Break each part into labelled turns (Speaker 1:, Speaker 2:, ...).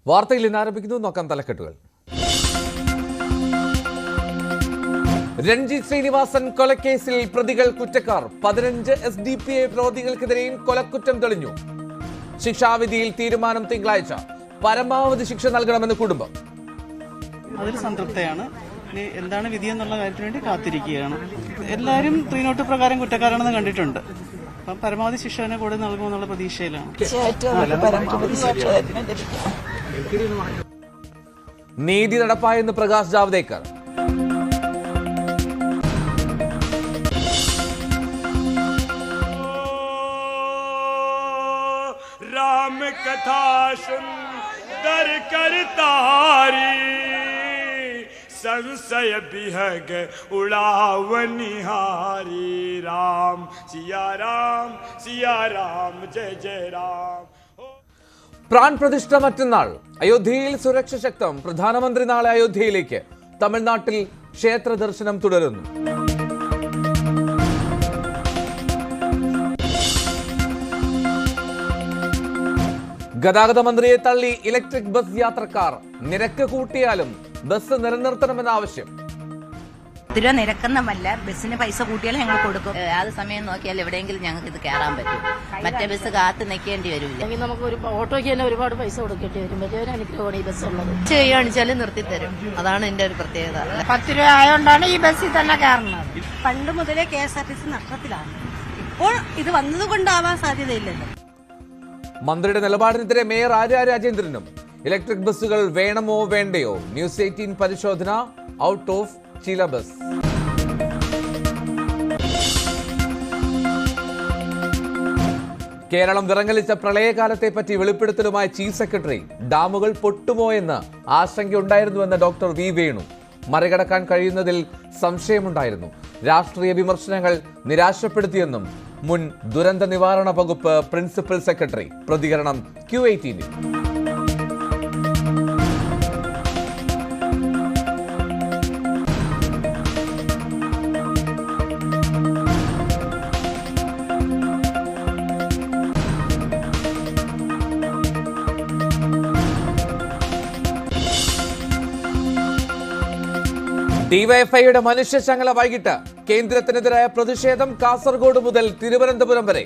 Speaker 1: വാർത്തയിൽ ഇന്ന് ആരംഭിക്കുന്നു. നോക്കാം തലക്കെട്ടുകൾ. രഞ്ജിത്ത് ശ്രീനിവാസൻ കൊലക്കേസിൽ പ്രതികൾ കുറ്റക്കാർ. 15 SDPI പ്രതികൾക്കെതിരെയും കൊലക്കുറ്റം തെളിഞ്ഞു. ശിക്ഷാവിധിയിൽ തീരുമാനം തിങ്കളാഴ്ച. പരമാവധി ശിക്ഷ നൽകണമെന്ന് കുടുംബം.
Speaker 2: അതിൽ സംതൃപ്തയാണ്. എന്താണ് വിധി എന്നുള്ള കാര്യത്തിന് വേണ്ടി കാത്തിരിക്കുകയാണ്. എല്ലാവരും ത്രീനോട്ട് പ്രകാരം കുറ്റക്കാരാണെന്ന് കണ്ടിട്ടുണ്ട്. അപ്പം പരമാവധി ശിക്ഷ തന്നെ കൂടെ നൽകുമെന്നുള്ള പ്രതീക്ഷയിലാണ്.
Speaker 1: നീതി നടപ്പായെന്ന് പ്രകാശ് ജാവ്ദേക്കർ.
Speaker 3: राम कथा सुंदर करतारी संशय बिहग उड़ावनिहारी राम सिया राम जय जय राम.
Speaker 1: പ്രാൺ പ്രതിഷ്ഠ മറ്റന്നാൾ. അയോധ്യയിൽ സുരക്ഷ ശക്തം. പ്രധാനമന്ത്രി നാളെ അയോധ്യയിലേക്ക്. തമിഴ്നാട്ടിൽ ക്ഷേത്ര ദർശനം തുടരുന്നു. ഗതാഗത മന്ത്രിയെ തള്ളി ഇലക്ട്രിക് ബസ് യാത്രക്കാർ. നിരക്ക് കൂട്ടിയാലും ബസ് നിലനിർത്തണമെന്ന ആവശ്യം.
Speaker 4: രൂപ നിരക്കുന്നമല്ല, ബസ്സിന് പൈസ കൂട്ടിയാലും ഞങ്ങൾ കൊടുക്കും. അത് സമയം നോക്കിയാൽ എവിടെയെങ്കിലും ഞങ്ങൾക്ക് ഇത് കയറാൻ പറ്റും. മറ്റേ ബസ് കാത്ത് നിൽക്കേണ്ടി വരില്ല.
Speaker 5: നമുക്ക് ഒരു ഓട്ടോയ്ക്ക് തന്നെ ഒരുപാട് പൈസ കൊടുക്കേണ്ടി വരും. വലിയ അനുഗ്രഹമാണ് ഈ ബസ് ഉള്ളത്.
Speaker 4: ചെയ്യുകയാണെച്ചാൽ നിർത്തിത്തരും. അതാണ് എന്റെ ഒരു പ്രത്യേകത.
Speaker 5: 10 രൂപ ആയതുകൊണ്ടാണ് ഈ ബസ്സിൽ തന്നെ കയറുന്നത്.
Speaker 6: പണ്ട് മുതലേ KSRTC നഷ്ടത്തിലാണ്. ഇപ്പോൾ ഇത് വന്നതുകൊണ്ടാവാൻ സാധ്യതയില്ലല്ലോ.
Speaker 1: മന്ത്രിയുടെ നിലപാടിനെതിരെ മേയർ ആര്യ രാജേന്ദ്രനും. ഇലക്ട്രിക് ബസ്സുകൾ വേണമോ വേണ്ടയോ? ന്യൂസ് 18 പരിശോധന ഔട്ട് ഓഫ് സിലബസ്. കേരളം വിറങ്ങലിച്ച പ്രളയകാലത്തെ പറ്റി വെളിപ്പെടുത്തലുമായി ചീഫ് സെക്രട്ടറി. ഡാമുകൾ പൊട്ടുമോ എന്ന് ആശങ്കയുണ്ടായിരുന്നുവെന്ന് ഡോക്ടർ വി വേണു. മറികടക്കാൻ കഴിയുന്നതിൽ സംശയമുണ്ടായിരുന്നു. രാഷ്ട്രീയ വിമർശനങ്ങൾ നിരാശപ്പെടുത്തിയെന്നും മുൻ ദുരന്ത നിവാരണ വകുപ്പ് പ്രിൻസിപ്പൽ സെക്രട്ടറി. പ്രതികരണം Q18. ഡിവൈഎഫ്ഐയുടെ മനുഷ്യശൃംഖല വൈകിട്ട്. കേന്ദ്രത്തിനെതിരായ പ്രതിഷേധം കാസർഗോഡ് മുതൽ തിരുവനന്തപുരം വരെ.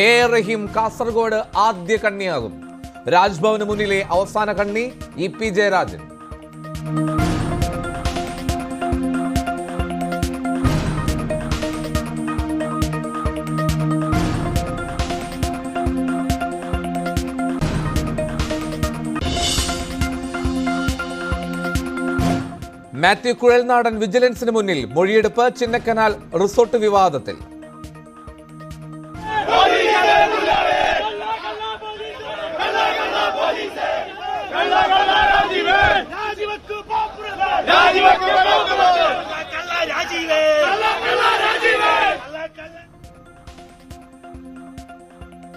Speaker 1: AR റഹീം കാസർഗോഡ് ആദ്യ കണ്ണിയാകും. രാജ്ഭവന് മുന്നിലെ അവസാന കണ്ണി EP ജയരാജൻ. മാത്യു കുഴൽനാടൻ വിജിലൻസിന് മുന്നിൽ. മൊഴിയെടുപ്പ്. ചിന്നക്കനാൽ റിസോർട്ട് വിവാദത്തിൽ.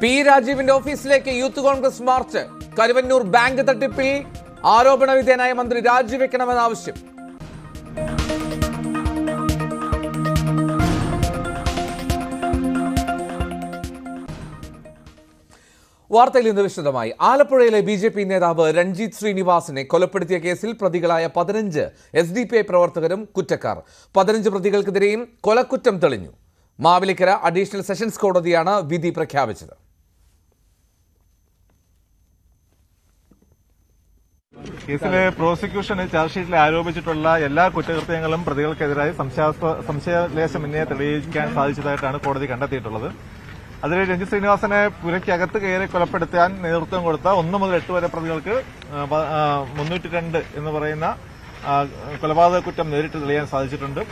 Speaker 1: പി രാജീവിന്റെ ഓഫീസിലേക്ക് youth Congress march. Karuvannur bank തട്ടിപ്പിൽ ആരോപണ വിധേയനായ മന്ത്രി രാജിവെക്കണമെന്ന ആവശ്യം. വാർത്തയിൽ നിന്ന് വിശദമായി. ആലപ്പുഴയിലെ BJP നേതാവ് രഞ്ജിത്ത് ശ്രീനിവാസനെ കൊലപ്പെടുത്തിയ കേസിൽ പ്രതികളായ 15 SDPI പ്രവർത്തകരും കുറ്റക്കാർ. 15 പ്രതികൾക്കെതിരെയും കൊലക്കുറ്റം തെളിഞ്ഞു. മാവേലിക്കര അഡീഷണൽ സെഷൻസ് കോടതിയാണ് വിധി പ്രഖ്യാപിച്ചത്.
Speaker 7: കേസിലെ പ്രോസിക്യൂഷന് ചാർജ് ഷീറ്റിൽ ആരോപിച്ചിട്ടുള്ള എല്ലാ കുറ്റകൃത്യങ്ങളും പ്രതികൾക്കെതിരായി സംശയലേശമന്യേ തെളിയിക്കാൻ സാധിച്ചതായിട്ടാണ് കോടതി കണ്ടെത്തിയിട്ടുള്ളത്. അതിൽ രഞ്ജിത്ത് ശ്രീനിവാസനെ പുരയ്ക്കകത്ത് കയറി കൊലപ്പെടുത്താൻ നേതൃത്വം കൊടുത്ത 1 മുതൽ 8 വരെ പ്രതികൾക്ക് 302 എന്ന് പറയുന്ന കൊലപാതക കുറ്റം നേരിട്ട് തെളിയാൻ സാധിച്ചിട്ടുണ്ട്.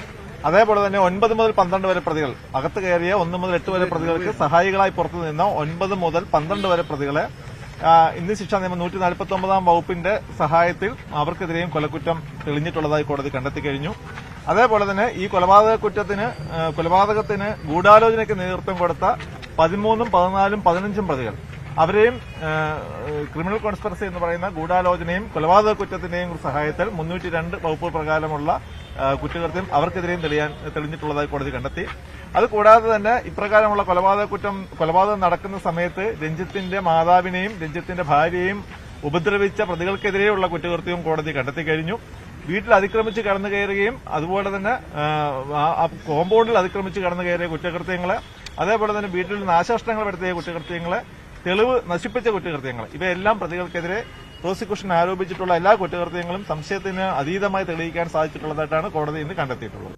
Speaker 7: അതേപോലെ തന്നെ 9 മുതൽ 12 വരെ പ്രതികൾ, അകത്ത് കയറിയ 1 മുതൽ 8 വരെ പ്രതികൾക്ക് സഹായികളായി പുറത്തു നിന്ന 9 മുതൽ 12 വരെ പ്രതികളെ ഇന്ത്യൻ ശിക്ഷാ നിയമം 149 വകുപ്പിന്റെ സഹായത്തിൽ അവർക്കെതിരെയും കൊലക്കുറ്റം തെളിഞ്ഞിട്ടുള്ളതായി കോടതി കണ്ടെത്തി കഴിഞ്ഞു. അതേപോലെ തന്നെ ഈ കൊലപാതകത്തിന് ഗൂഢാലോചനയ്ക്ക് നേതൃത്വം കൊടുത്ത 13, 14, 15 പ്രതികൾ, അവരെയും ക്രിമിനൽ കോൺസ്പിറസി എന്ന് പറയുന്ന ഗൂഢാലോചനയും കൊലപാതക കുറ്റത്തിന്റെയും സഹായത്തിൽ 302 വകുപ്പ് പ്രകാരമുള്ള കുറ്റകൃത്യം അവർക്കെതിരെയും തെളിഞ്ഞിട്ടുള്ളതായി കോടതി കണ്ടെത്തി. അതുകൂടാതെ തന്നെ ഇപ്രകാരമുള്ള കൊലപാതകം നടക്കുന്ന സമയത്ത് രഞ്ജിത്തിന്റെ മാതാവിനെയും രഞ്ജിത്തിന്റെ ഭാര്യയെയും ഉപദ്രവിച്ച പ്രതികൾക്കെതിരെയുള്ള കുറ്റകൃത്യവും കോടതി കണ്ടെത്തി കഴിഞ്ഞു. വീട്ടിൽ അതിക്രമിച്ച് കടന്നു കയറുകയും അതുപോലെ തന്നെ കോമ്പൗണ്ടിൽ അതിക്രമിച്ച് കടന്നു കയറിയ കുറ്റകൃത്യങ്ങളെ, അതേപോലെ തന്നെ വീട്ടിൽ നാശനഷ്ടങ്ങൾ വരുത്തിയ കുറ്റകൃത്യങ്ങളെ, തെളിവ് നശിപ്പിച്ച കുറ്റകൃത്യങ്ങൾ, ഇവയെല്ലാം പ്രതികൾക്കെതിരെ പ്രോസിക്യൂഷൻ ആരോപിച്ചിട്ടുള്ള എല്ലാ കുറ്റകൃത്യങ്ങളും സംശയത്തിന് അതീതമായി തെളിയിക്കാൻ സാധിച്ചിട്ടുള്ളതായിട്ടാണ് കോടതി ഇന്ന് കണ്ടെത്തിയിട്ടുള്ളത്.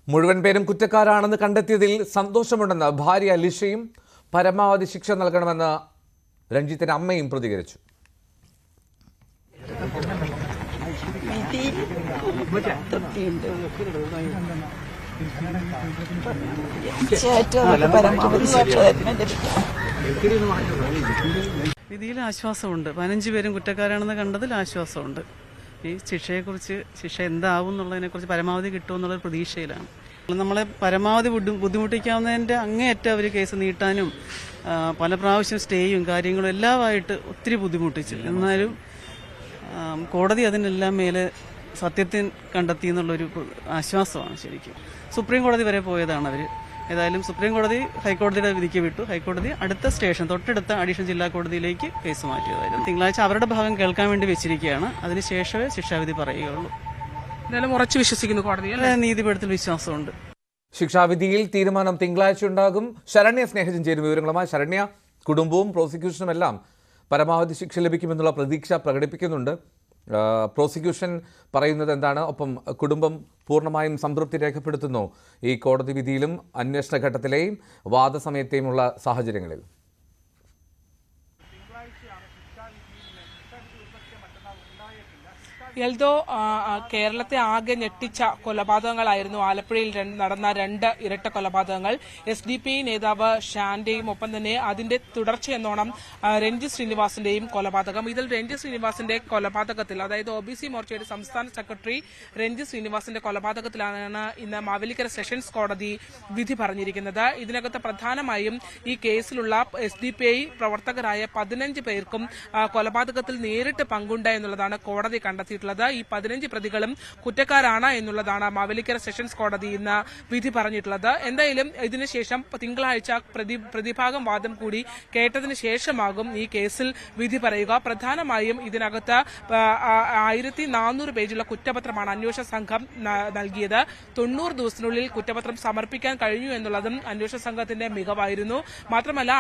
Speaker 1: മുഴുവൻ പേരും കുറ്റക്കാരാണെന്ന് കണ്ടെത്തിയതിൽ സന്തോഷമുണ്ടെന്ന് ഭാര്യ ലിഷയും പരമാവധി ശിക്ഷ നൽകണമെന്ന് രഞ്ജിത്തിന്റെ അമ്മയും പ്രതികരിച്ചു.
Speaker 2: വിധിയിൽ ആശ്വാസമുണ്ട്. 15 പേരും കുറ്റക്കാരാണെന്ന് കണ്ടതിൽ ആശ്വാസമുണ്ട്. ഈ ശിക്ഷയെക്കുറിച്ച്, ശിക്ഷ എന്താവും എന്നുള്ളതിനെക്കുറിച്ച് പരമാവധി കിട്ടുമെന്നുള്ളൊരു പ്രതീക്ഷയിലാണ്. നമ്മളെ പരമാവധി ബുദ്ധിമുട്ടിക്കാവുന്നതിൻ്റെ അങ്ങേയറ്റം അവർ കേസ് നീട്ടാനും പല പ്രാവശ്യം സ്റ്റേയും കാര്യങ്ങളും എല്ലാമായിട്ട് ഒത്തിരി ബുദ്ധിമുട്ടിച്ചു. എന്നാലും കോടതി അതിനെല്ലാം മേലെ സത്യത്തിൽ കണ്ടെത്തി എന്നുള്ളൊരു ആശ്വാസമാണ്. ശരിക്കും സുപ്രീം കോടതി വരെ പോയതാണ് അവർ. ഏതായാലും സുപ്രീം കോടതി ഹൈക്കോടതിയുടെ വിധിക്ക് വിട്ടു. ഹൈക്കോടതി അടുത്ത സ്റ്റേഷൻ, തൊട്ടടുത്ത അഡീഷണൽ ജില്ലാ കോടതിയിലേക്ക് കേസ് മാറ്റിയതായിരുന്നു. തിങ്കളാഴ്ച അവരുടെ ഭാഗം കേൾക്കാൻ വേണ്ടി വെച്ചിരിക്കുകയാണ്. അതിനുശേഷമേ ശിക്ഷാവിധി പറയുകയുള്ളൂ.
Speaker 8: എന്തായാലും ഉറച്ചു വിശ്വസിക്കുന്നു കോടതി,
Speaker 2: നീതിപീഠത്തിൽ വിശ്വാസമുണ്ട്.
Speaker 1: ശിക്ഷാവിധിയിൽ തീരുമാനം തിങ്കളാഴ്ച ഉണ്ടാകും. ശരണ്യ സ്നേഹജൻ ചേരും വിവരങ്ങളുമായി. ശരണ്യ, കുടുംബവും പ്രോസിക്യൂഷനും എല്ലാം പരമാവധി ശിക്ഷ ലഭിക്കുമെന്നുള്ള പ്രതീക്ഷ പ്രകടിപ്പിക്കുന്നുണ്ട്. പ്രോസിക്യൂഷൻ പറയുന്നത് എന്താണ്? ഒപ്പം കുടുംബം പൂർണ്ണമായും സംതൃപ്തി രേഖപ്പെടുത്തുന്നു ഈ കോടതി വിധിയിലും അന്വേഷണ ഘട്ടത്തിലെയും വാദസമയത്തെയുമുള്ള സാഹചര്യങ്ങളിൽ?
Speaker 8: എൽദോ, കേരളത്തെ ആകെ ഞെട്ടിച്ച കൊലപാതകങ്ങളായിരുന്നു ആലപ്പുഴയിൽ നടന്ന 2 ഇരട്ട കൊലപാതകങ്ങൾ. SDP നേതാവ് ഷാന്റെയും ഒപ്പം തന്നെ അതിന്റെ തുടർച്ചയെന്നോണം രഞ്ജിത്ത് ശ്രീനിവാസിന്റെയും കൊലപാതകം. ഇതിൽ രഞ്ജിത്ത് ശ്രീനിവാസിന്റെ കൊലപാതകത്തിൽ, അതായത് OBC മോർച്ചയുടെ സംസ്ഥാന സെക്രട്ടറി രഞ്ജിത്ത് ശ്രീനിവാസിന്റെ കൊലപാതകത്തിലാണ് ഇന്ന് മാവേലിക്കര സെഷൻസ് കോടതി വിധി പറഞ്ഞിരിക്കുന്നത്. ഇതിനകത്ത് പ്രധാനമായും ഈ കേസിലുള്ള SDPI പ്രവർത്തകരായ 15 പേർക്കും കൊലപാതകത്തിൽ നേരിട്ട് പങ്കുണ്ട് എന്നുള്ളതാണ് കോടതി കണ്ടെത്തിയിട്ടുള്ളത്. ഈ 15 പ്രതികളും കുറ്റക്കാരാണ് എന്നുള്ളതാണ് മാവേലിക്കര സെഷൻസ് കോടതി ഇന്ന് വിധി പറഞ്ഞിട്ടുള്ളത്. എന്തായാലും ഇതിനുശേഷം തിങ്കളാഴ്ച പ്രതിഭാഗം വാദം കൂടി കേട്ടതിന് ശേഷമാകും ഈ കേസിൽ വിധി പറയുക. പ്രധാനമായും ഇതിനകത്ത് 1400 പേജുള്ള കുറ്റപത്രമാണ് അന്വേഷണ സംഘം നൽകിയത്. 90 ദിവസത്തിനുള്ളിൽ കുറ്റപത്രം സമർപ്പിക്കാൻ കഴിഞ്ഞു എന്നുള്ളതും അന്വേഷണ സംഘത്തിന്റെ മികവായിരുന്നു. മാത്രമല്ല,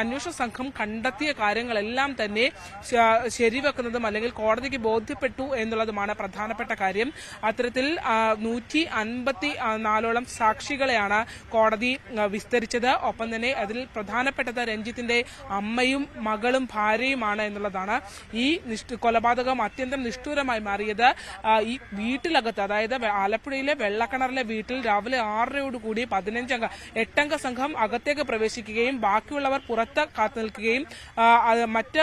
Speaker 8: അന്വേഷണ സംഘം കണ്ടെത്തിയ കാര്യങ്ങളെല്ലാം തന്നെ ശരിവെക്കുന്നതും അല്ലെങ്കിൽ കോടതിക്ക് ബോധ്യപ്പെട്ടു എന്നുള്ളതുമാണ് പ്രധാനപ്പെട്ട കാര്യം. അത്തരത്തിൽ 154ഓളം സാക്ഷികളെയാണ് കോടതി വിസ്തരിച്ചത്. ഒപ്പം തന്നെ അതിൽ പ്രധാനപ്പെട്ടത് രഞ്ജിത്തിന്റെ അമ്മയും മകളും ഭാര്യയുമാണ് എന്നുള്ളതാണ്. ഈ കൊലപാതകം അത്യന്തം നിഷ്ഠൂരമായി മാറിയത് ഈ വീട്ടിലകത്ത്, അതായത് ആലപ്പുഴയിലെ വെള്ളക്കിണറിലെ വീട്ടിൽ രാവിലെ 6:30 8-അംഗ സംഘം അകത്തേക്ക് പ്രവേശിക്കുകയും ബാക്കിയുള്ളവർ പുറത്ത് കാത്തു നിൽക്കുകയും മറ്റ്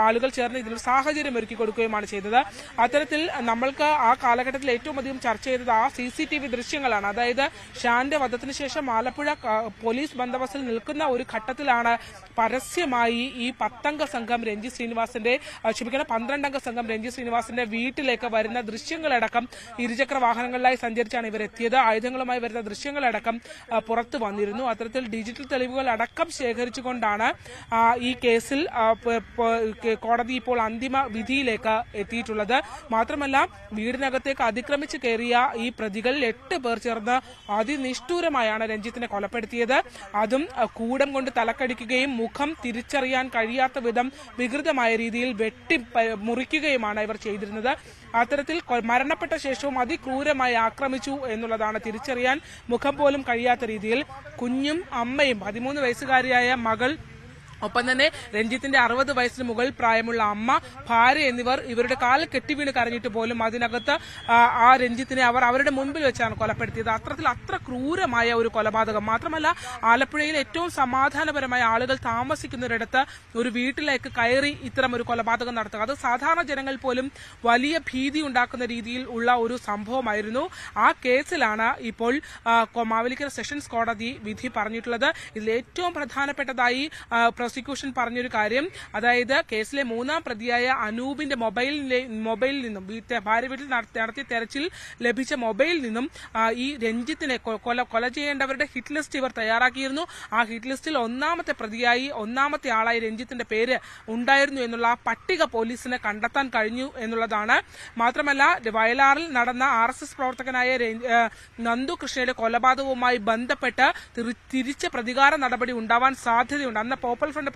Speaker 8: ആളുകൾ ചേർന്ന് ഇതിൽ സാഹചര്യം ഒരുക്കി കൊടുക്കുകയുമാണ് ചെയ്തത്. അത്തരത്തിൽ നമ്മൾക്ക് ആ കാലഘട്ടത്തിൽ ഏറ്റവും അധികം ചർച്ച ചെയ്തത് ആ CCTV ദൃശ്യങ്ങളാണ്. അതായത് ഷാന്റെ വധത്തിന് ശേഷം ആലപ്പുഴ പോലീസ് ബന്ദോബസ്തിൽ നിൽക്കുന്ന ഒരു ഘട്ടത്തിലാണ് പരസ്യമായി ഈ 10-അംഗ സംഘം രഞ്ജിത്ത് ശ്രീനിവാസിന്റെ 12-അംഗ സംഘം രഞ്ജിത്ത് ശ്രീനിവാസിന്റെ വീട്ടിലേക്ക് വരുന്ന ദൃശ്യങ്ങളടക്കം ഇരുചക്ര വാഹനങ്ങളിലായി സഞ്ചരിച്ചാണ് ഇവർ എത്തിയത്. ആയുധങ്ങളുമായി വരുന്ന ദൃശ്യങ്ങളടക്കം പുറത്തു വന്നിരുന്നു. അത്തരത്തിൽ ഡിജിറ്റൽ തെളിവുകൾ അടക്കം ശേഖരിച്ചുകൊണ്ടാണ് ഈ കേസിൽ കോടതി ഇപ്പോൾ അന്തിമ വിധിയിലേക്ക് എത്തിയിട്ടുള്ളത്. മാത്രമല്ല, വീടിനകത്തേക്ക് അതിക്രമിച്ച് കയറിയ ഈ പ്രതികളിൽ 8 പേർ ചേർന്ന് അതിനിഷ്ഠൂരമായാണ് രഞ്ജിത്തിനെ കൊലപ്പെടുത്തിയത്. അതും കൂടം കൊണ്ട് തലക്കടിക്കുകയും മുഖം തിരിച്ചറിയാൻ കഴിയാത്ത വിധം വികൃതമായ രീതിയിൽ വെട്ടി മുറിക്കുകയുമാണ് ഇവർ ചെയ്തിരുന്നത്. അത്തരത്തിൽ മരണപ്പെട്ട ശേഷവും അതിക്രൂരമായി ആക്രമിച്ചു എന്നുള്ളതാണ്. തിരിച്ചറിയാൻ മുഖം പോലും കഴിയാത്ത രീതിയിൽ കുഞ്ഞും അമ്മയും 13 വയസ്സുകാരിയായ മകൾ, ഒപ്പം തന്നെ രഞ്ജിത്തിന്റെ 60 വയസ്സിന് മുകളിൽ പ്രായമുള്ള അമ്മ, ഭാര്യ എന്നിവർ ഇവരുടെ കാലിൽ കെട്ടിവീണ് കരഞ്ഞിട്ട് പോലും അതിനകത്ത് ആ രഞ്ജിത്തിനെ അവർ അവരുടെ മുൻപിൽ വെച്ചാണ് കൊലപ്പെടുത്തിയത്. അത്ര ക്രൂരമായ ഒരു കൊലപാതകം. മാത്രമല്ല, ആലപ്പുഴയിൽ ഏറ്റവും സമാധാനപരമായ ആളുകൾ താമസിക്കുന്നൊരിടത്ത് ഒരു വീട്ടിലേക്ക് കയറി ഇത്തരം ഒരു കൊലപാതകം നടത്തുക, അത് സാധാരണ ജനങ്ങൾ പോലും വലിയ ഭീതി ഉണ്ടാക്കുന്ന രീതിയിൽ ഉള്ള ഒരു സംഭവമായിരുന്നു. ആ കേസിലാണ് ഇപ്പോൾ മാവേലിക്കര സെഷൻസ് കോടതി വിധി പറഞ്ഞിട്ടുള്ളത്. ഇതിൽ ഏറ്റവും പ്രധാനപ്പെട്ടതായി പ്രോസിക്യൂഷൻ പറഞ്ഞൊരു കാര്യം, അതായത് കേസിലെ 3ാം പ്രതിയായ അനൂപിന്റെ മൊബൈലിൽ നിന്നും ഭാര്യ വീട്ടിൽ നടത്തിയ തെരച്ചിൽ ലഭിച്ച മൊബൈലിൽ നിന്നും ഈ രഞ്ജിത്തിനെ കൊല ചെയ്യേണ്ടവരുടെ ഹിറ്റ് ലിസ്റ്റ് ഇവർ തയ്യാറാക്കിയിരുന്നു. ആ ഹിറ്റ് ലിസ്റ്റിൽ 1ാമത്തെ പ്രതിയായി 1ാമത്തെ ആളായി രഞ്ജിത്തിന്റെ പേര് ഉണ്ടായിരുന്നു എന്നുള്ള ആ പട്ടിക പോലീസിന് കണ്ടെത്താൻ കഴിഞ്ഞു എന്നുള്ളതാണ്. മാത്രമല്ല, വയലാറിൽ നടന്ന RSS പ്രവർത്തകനായ നന്ദു കൃഷ്ണയുടെ കൊലപാതകവുമായി ബന്ധപ്പെട്ട് തിരിച്ച പ്രതികാര നടപടി ഉണ്ടാവാൻ സാധ്യതയുണ്ട്. അന്ന് പോപ്പുലർ ഫ്രണ്ട്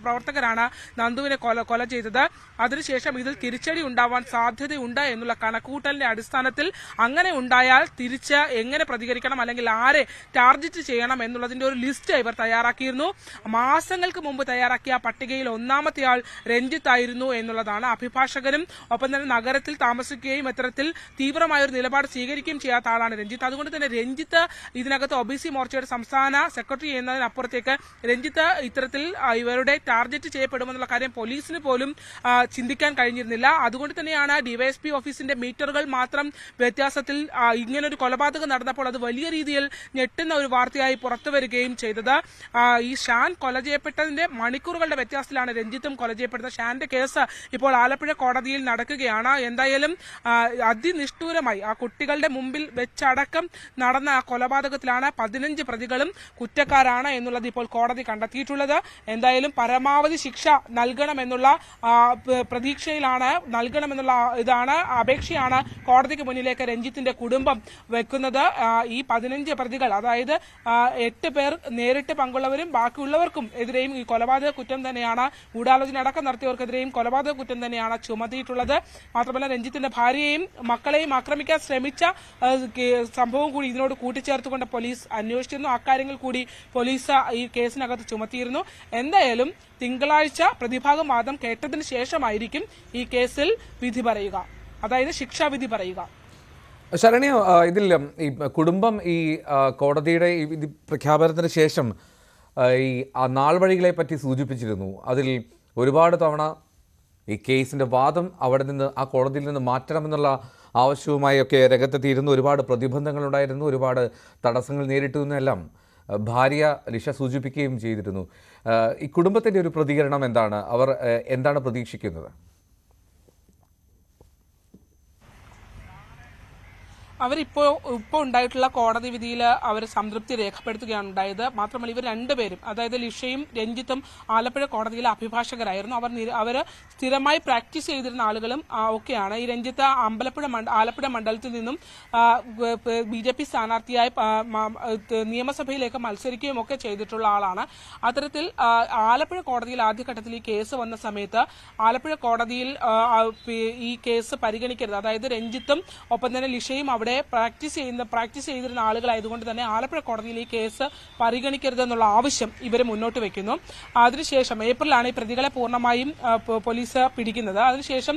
Speaker 8: പ്രവർത്തകരാണ് നന്ദുവിനെ കൊല ചെയ്തത്. അതിനുശേഷം ഇതിൽ തിരിച്ചടി ഉണ്ടാവാൻ സാധ്യതയുണ്ട് എന്നുള്ള കണക്കുകൂട്ടലിന്റെ അടിസ്ഥാനത്തിൽ അങ്ങനെ ഉണ്ടായാൽ തിരിച്ച് എങ്ങനെ പ്രതികരിക്കണം അല്ലെങ്കിൽ ആരെ ടാർഗറ്റ് ചെയ്യണം എന്നുള്ളതിന്റെ ഒരു ലിസ്റ്റ് ഇവർ തയ്യാറാക്കിയിരുന്നു. മാസങ്ങൾക്ക് മുമ്പ് തയ്യാറാക്കിയ പട്ടികയിൽ 1ാമത്തെ ആൾ രഞ്ജിത്ത് ആയിരുന്നു എന്നുള്ളതാണ്. അഭിഭാഷകനും ഒപ്പം തന്നെ നഗരത്തിൽ താമസിക്കുകയും ഇത്തരത്തിൽ തീവ്രമായ ഒരു നിലപാട് സ്വീകരിക്കുകയും ചെയ്യാത്ത ആളാണ് രഞ്ജിത്ത്. അതുകൊണ്ട് തന്നെ രഞ്ജിത്ത് ഇതിനകത്ത് OBC മോർച്ചയുടെ സംസ്ഥാന സെക്രട്ടറി എന്നതിനപ്പുറത്തേക്ക് രഞ്ജിത്ത് ഇത്തരത്തിൽ ഇവരുടെ ടാർഗറ്റ് ചെയ്യപ്പെടുമെന്നുള്ള കാര്യം പോലീസിന് പോലും ചിന്തിക്കാൻ കഴിഞ്ഞിരുന്നില്ല. അതുകൊണ്ട് തന്നെയാണ് ഡിവൈഎസ്പി ഓഫീസിന്റെ മീറ്ററുകൾ മാത്രം വ്യത്യാസത്തിൽ ഇങ്ങനൊരു കൊലപാതകം നടന്നപ്പോൾ അത് വലിയ രീതിയിൽ ഞെട്ടുന്ന ഒരു വാർത്തയായി പുറത്തു വരികയും ചെയ്തത്. ഈ ഷാൻ കൊല ചെയ്യപ്പെട്ടതിന്റെ മണിക്കൂറുകളുടെ വ്യത്യാസത്തിലാണ് രഞ്ജിത്തും കൊല ചെയ്യപ്പെടുന്നത്. ഷാന്റെ കേസ് ഇപ്പോൾ ആലപ്പുഴ കോടതിയിൽ നടക്കുകയാണ്. എന്തായാലും അതിനിഷ്ഠൂരമായി ആ കുട്ടികളുടെ മുമ്പിൽ വെച്ചടക്കം നടന്ന ആ കൊലപാതകത്തിലാണ് 15 പ്രതികളും കുറ്റക്കാരാണ് എന്നുള്ളത് ഇപ്പോൾ കോടതി കണ്ടെത്തിയിട്ടുള്ളത്. എന്തായാലും പരമാവധി ശിക്ഷ നൽകണമെന്നുള്ള പ്രതീക്ഷയിലാണ്, നൽകണമെന്നുള്ള അപേക്ഷയാണ് കോടതിക്ക് മുന്നിലേക്ക് രഞ്ജിത്തിന്റെ കുടുംബം വെക്കുന്നത്. ഈ 15 പ്രതികൾ, അതായത് 8 പേർ നേരിട്ട് പങ്കുള്ളവരും ബാക്കിയുള്ളവർക്കും എതിരെയും ഈ കൊലപാതക കുറ്റം തന്നെയാണ്, ഗൂഢാലോചന അടക്കം നടത്തിയവർക്കെതിരെയും കൊലപാതക കുറ്റം തന്നെയാണ് ചുമത്തിയിട്ടുള്ളത്. മാത്രമല്ല, രഞ്ജിത്തിന്റെ ഭാര്യയെയും മക്കളെയും ആക്രമിക്കാൻ ശ്രമിച്ച സംഭവം കൂടി ഇതിനോട് കൂട്ടിച്ചേർത്തുകൊണ്ട് പോലീസ് അന്വേഷിച്ചിരുന്നു. അക്കാര്യങ്ങൾ കൂടി പോലീസ് ഈ കേസിനകത്ത് ചുമത്തിയിരുന്നു. എന്തായാലും തിങ്കളാഴ്ച പ്രതിഭാഗം വാദം കേട്ടതിന് ശേഷമായിരിക്കും ഈ കേസിൽ വിധി പറയുക, അതായത് ശിക്ഷാവിധി പറയുക.
Speaker 1: ശരണ്യ, ഇതിൽ ഈ കുടുംബം ഈ കോടതിയുടെ ഈ പ്രഖ്യാപനത്തിന് ശേഷം ഈ നാൾ വഴികളെ പറ്റി സൂചിപ്പിച്ചിരുന്നു. അതിൽ ഒരുപാട് തവണ ഈ കേസിൻ്റെ വാദം അവിടെ നിന്ന് ആ കോടതിയിൽ നിന്ന് മാറ്റണമെന്നുള്ള ആവശ്യവുമായി ഒക്കെ രംഗത്തെത്തിയിരുന്നു. ഒരുപാട് പ്രതിബന്ധങ്ങളുണ്ടായിരുന്നു, ഒരുപാട് തടസ്സങ്ങൾ നേരിട്ടു എന്നെല്ലാം ഭാര്യ ലിഷ സൂചിപ്പിക്കുകയും ചെയ്തിരുന്നു. ഈ കുടുംബത്തിൻ്റെ ഒരു പ്രതികരണം എന്താണ്? അവർ എന്താണ് പ്രതീക്ഷിക്കുന്നത്?
Speaker 8: ഇപ്പോൾ ഉണ്ടായിട്ടുള്ള കോടതി വിധിയിൽ അവർ സംതൃപ്തി രേഖപ്പെടുത്തുകയാണ് ഉണ്ടായത്. മാത്രമല്ല, ഇവർ രണ്ടുപേരും, അതായത് ലിഷയും രഞ്ജിത്തും ആലപ്പുഴ കോടതിയിലെ അഭിഭാഷകരായിരുന്നു. അവർ സ്ഥിരമായി പ്രാക്ടീസ് ചെയ്തിരുന്ന ആളുകളും ഒക്കെയാണ്. ഈ രഞ്ജിത്ത് ആലപ്പുഴ മണ്ഡലത്തിൽ നിന്നും BJP സ്ഥാനാർത്ഥിയായി നിയമസഭയിലേക്ക് മത്സരിക്കുകയും ഒക്കെ ചെയ്തിട്ടുള്ള ആളാണ്. അത്തരത്തിൽ ആലപ്പുഴ കോടതിയിൽ ആദ്യഘട്ടത്തിൽ ഈ കേസ് വന്ന സമയത്ത് ആലപ്പുഴ കോടതിയിൽ ഈ കേസ് പരിഗണിക്കരുത്, അതായത് രഞ്ജിത്തും ഒപ്പം തന്നെ ലിഷയും അവിടെ പ്രാക്ടീസ് ചെയ്തിരുന്ന ആളുകളായതുകൊണ്ട് തന്നെ ആലപ്പുഴ കോടതിയിൽ ഈ കേസ് പരിഗണിക്കരുതെന്നുള്ള ആവശ്യം ഇവർ മുന്നോട്ട് വെക്കുന്നു. അതിനുശേഷം ഏപ്രിലാണ് ഈ പ്രതികളെ പൂർണ്ണമായും പോലീസ് പിടിക്കുന്നത്. അതിനുശേഷം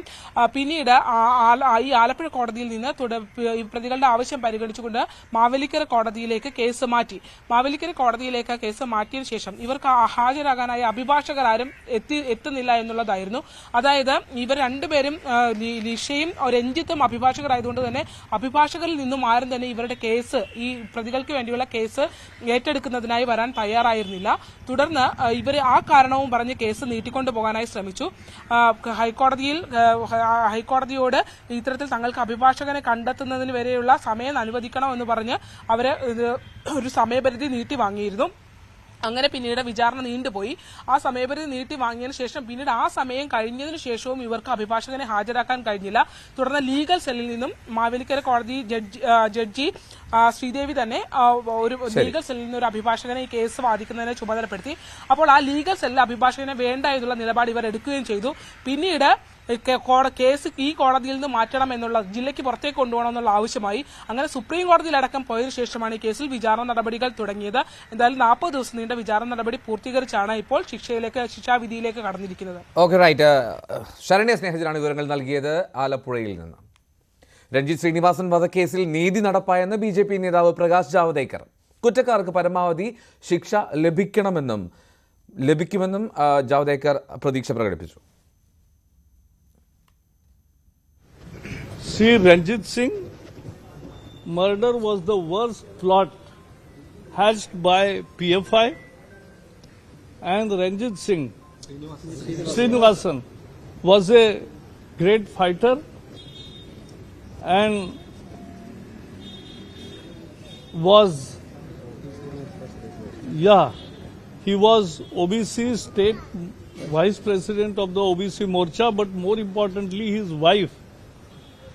Speaker 8: പിന്നീട് ഈ ആലപ്പുഴ കോടതിയിൽ നിന്ന് ഈ പ്രതികളുടെ ആവശ്യം പരിഗണിച്ചുകൊണ്ട് മാവേലിക്കര കോടതിയിലേക്ക് കേസ് മാറ്റി. മാവേലിക്കര കോടതിയിലേക്ക് കേസ് മാറ്റിയതിനു ശേഷം ഇവർക്ക് ഹാജരാകാനായ അഭിഭാഷകരാരും എത്തുന്നില്ല എന്നുള്ളതായിരുന്നു. അതായത് ഇവർ രണ്ടുപേരും, ലിഷയും രഞ്ജിത്തും അഭിഭാഷകരായതുകൊണ്ട് തന്നെ അഭിഭാഷകരിൽ നിന്നും ആരും തന്നെ ഇവരുടെ കേസ്, ഈ പ്രതികൾക്ക് വേണ്ടിയുള്ള കേസ് ഏറ്റെടുക്കുന്നതിനായി വരാൻ തയ്യാറായിരുന്നില്ല. തുടർന്ന് ഇവർ ആ കാരണവും പറഞ്ഞ് കേസ് നീട്ടിക്കൊണ്ടു പോകാനായി ശ്രമിച്ചു. ഹൈക്കോടതിയോട് ഇത്തരത്തിൽ തങ്ങൾക്ക് അഭിഭാഷകനെ കണ്ടെത്തുന്നതിന് വരെയുള്ള സമയം അനുവദിക്കണമെന്ന് പറഞ്ഞ് അവര് ഒരു സമയപരിധി നീട്ടി വാങ്ങിയിരുന്നു. അങ്ങനെ പിന്നീട് വിചാരണ നീണ്ടുപോയി. ആ സമയപരിധി നീട്ടി വാങ്ങിയതിനു ശേഷം പിന്നീട് ആ സമയം കഴിഞ്ഞതിനു ശേഷവും ഇവർക്ക് അഭിഭാഷകനെ ഹാജരാക്കാൻ കഴിഞ്ഞില്ല. തുടർന്ന് ലീഗൽ സെല്ലിൽ നിന്നും മാവേലിക്കര കോടതി ജഡ്ജി ശ്രീദേവി തന്നെ ഒരു ലീഗൽ സെല്ലിൽ നിന്ന് ഒരു അഭിഭാഷകനെ ഈ കേസ് വാദിക്കുന്നതിനെ ചുമതലപ്പെടുത്തി. അപ്പോൾ ആ ലീഗൽ സെല്ലിൽ അഭിഭാഷകനെ വേണ്ട എന്നുള്ള നിലപാട് ഇവർ എടുക്കുകയും ചെയ്തു. പിന്നീട് കേസ് ഈ കോടതിയിൽ നിന്ന് മാറ്റണം എന്നുള്ള, ജില്ലയ്ക്ക് പുറത്തേക്ക് കൊണ്ടുപോകണം എന്നുള്ള ആവശ്യമായി. അങ്ങനെ സുപ്രീം കോടതിയിലടക്കം പോയതിനു ശേഷമാണ് ഈ കേസിൽ വിചാരണ നടപടികൾ തുടങ്ങിയത്. എന്തായാലും 40 ദിവസം നീണ്ട വിചാരണ നടപടി പൂർത്തീകരിച്ചാണ് ഇപ്പോൾ ശിക്ഷാവിധിയിലേക്ക് കടന്നിരിക്കുന്നത്.
Speaker 1: Okay, right. ശരണ്യ സ്നേഹജനാണ് വിവരങ്ങൾ നൽകിയത് ആലപ്പുഴയിൽ നിന്ന്. രഞ്ജിത്ത് ശ്രീനിവാസൻ വധക്കേസിൽ നീതി നടപ്പായെന്ന് BJP നേതാവ് പ്രകാശ് ജാവ്ദേക്കർ. കുറ്റക്കാർക്ക് പരമാവധി ശിക്ഷ ലഭിക്കുമെന്നും ജാവ്ദേക്കർ പ്രതീക്ഷ പ്രകടിപ്പിച്ചു.
Speaker 9: See, Ranjit Singh murder was the worst plot hatched by PFI and Ranjit Singh Srinivasan was a great fighter and he was OBC state vice president of the OBC Morcha, but more importantly his wife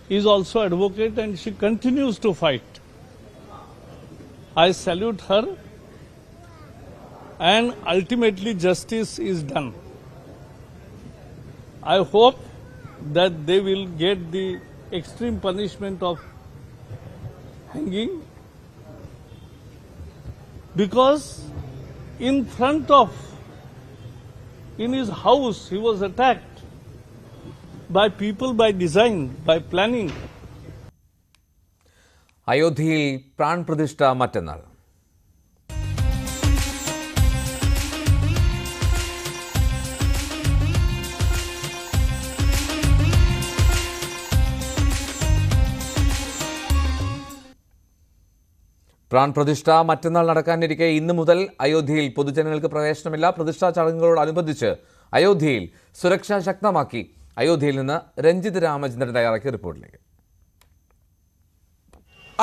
Speaker 9: is also advocate and she continues to fight. I salute her, and ultimately justice is done. I hope that they will get the extreme punishment of hanging, because in his house he was attacked by people, by design, by planning.
Speaker 1: അയോധ്യയിൽ പ്രാൺപ്രതിഷ്ഠ മറ്റന്നാൾ. പ്രാൺപ്രതിഷ്ഠ മറ്റന്നാൾ നടക്കാനിരിക്കെ ഇന്നു മുതൽ അയോധ്യയിൽ പൊതുജനങ്ങൾക്ക് പ്രവേശനമില്ല. പ്രതിഷ്ഠാ ചടങ്ങുകളോടനുബന്ധിച്ച് അയോധ്യയിൽ സുരക്ഷ ശക്തമാക്കി. അയോധ്യയിൽ നിന്ന് രഞ്ജിത് രാമചന്ദ്രൻ തയ്യാറാക്കിയ റിപ്പോർട്ടിലേക്ക്.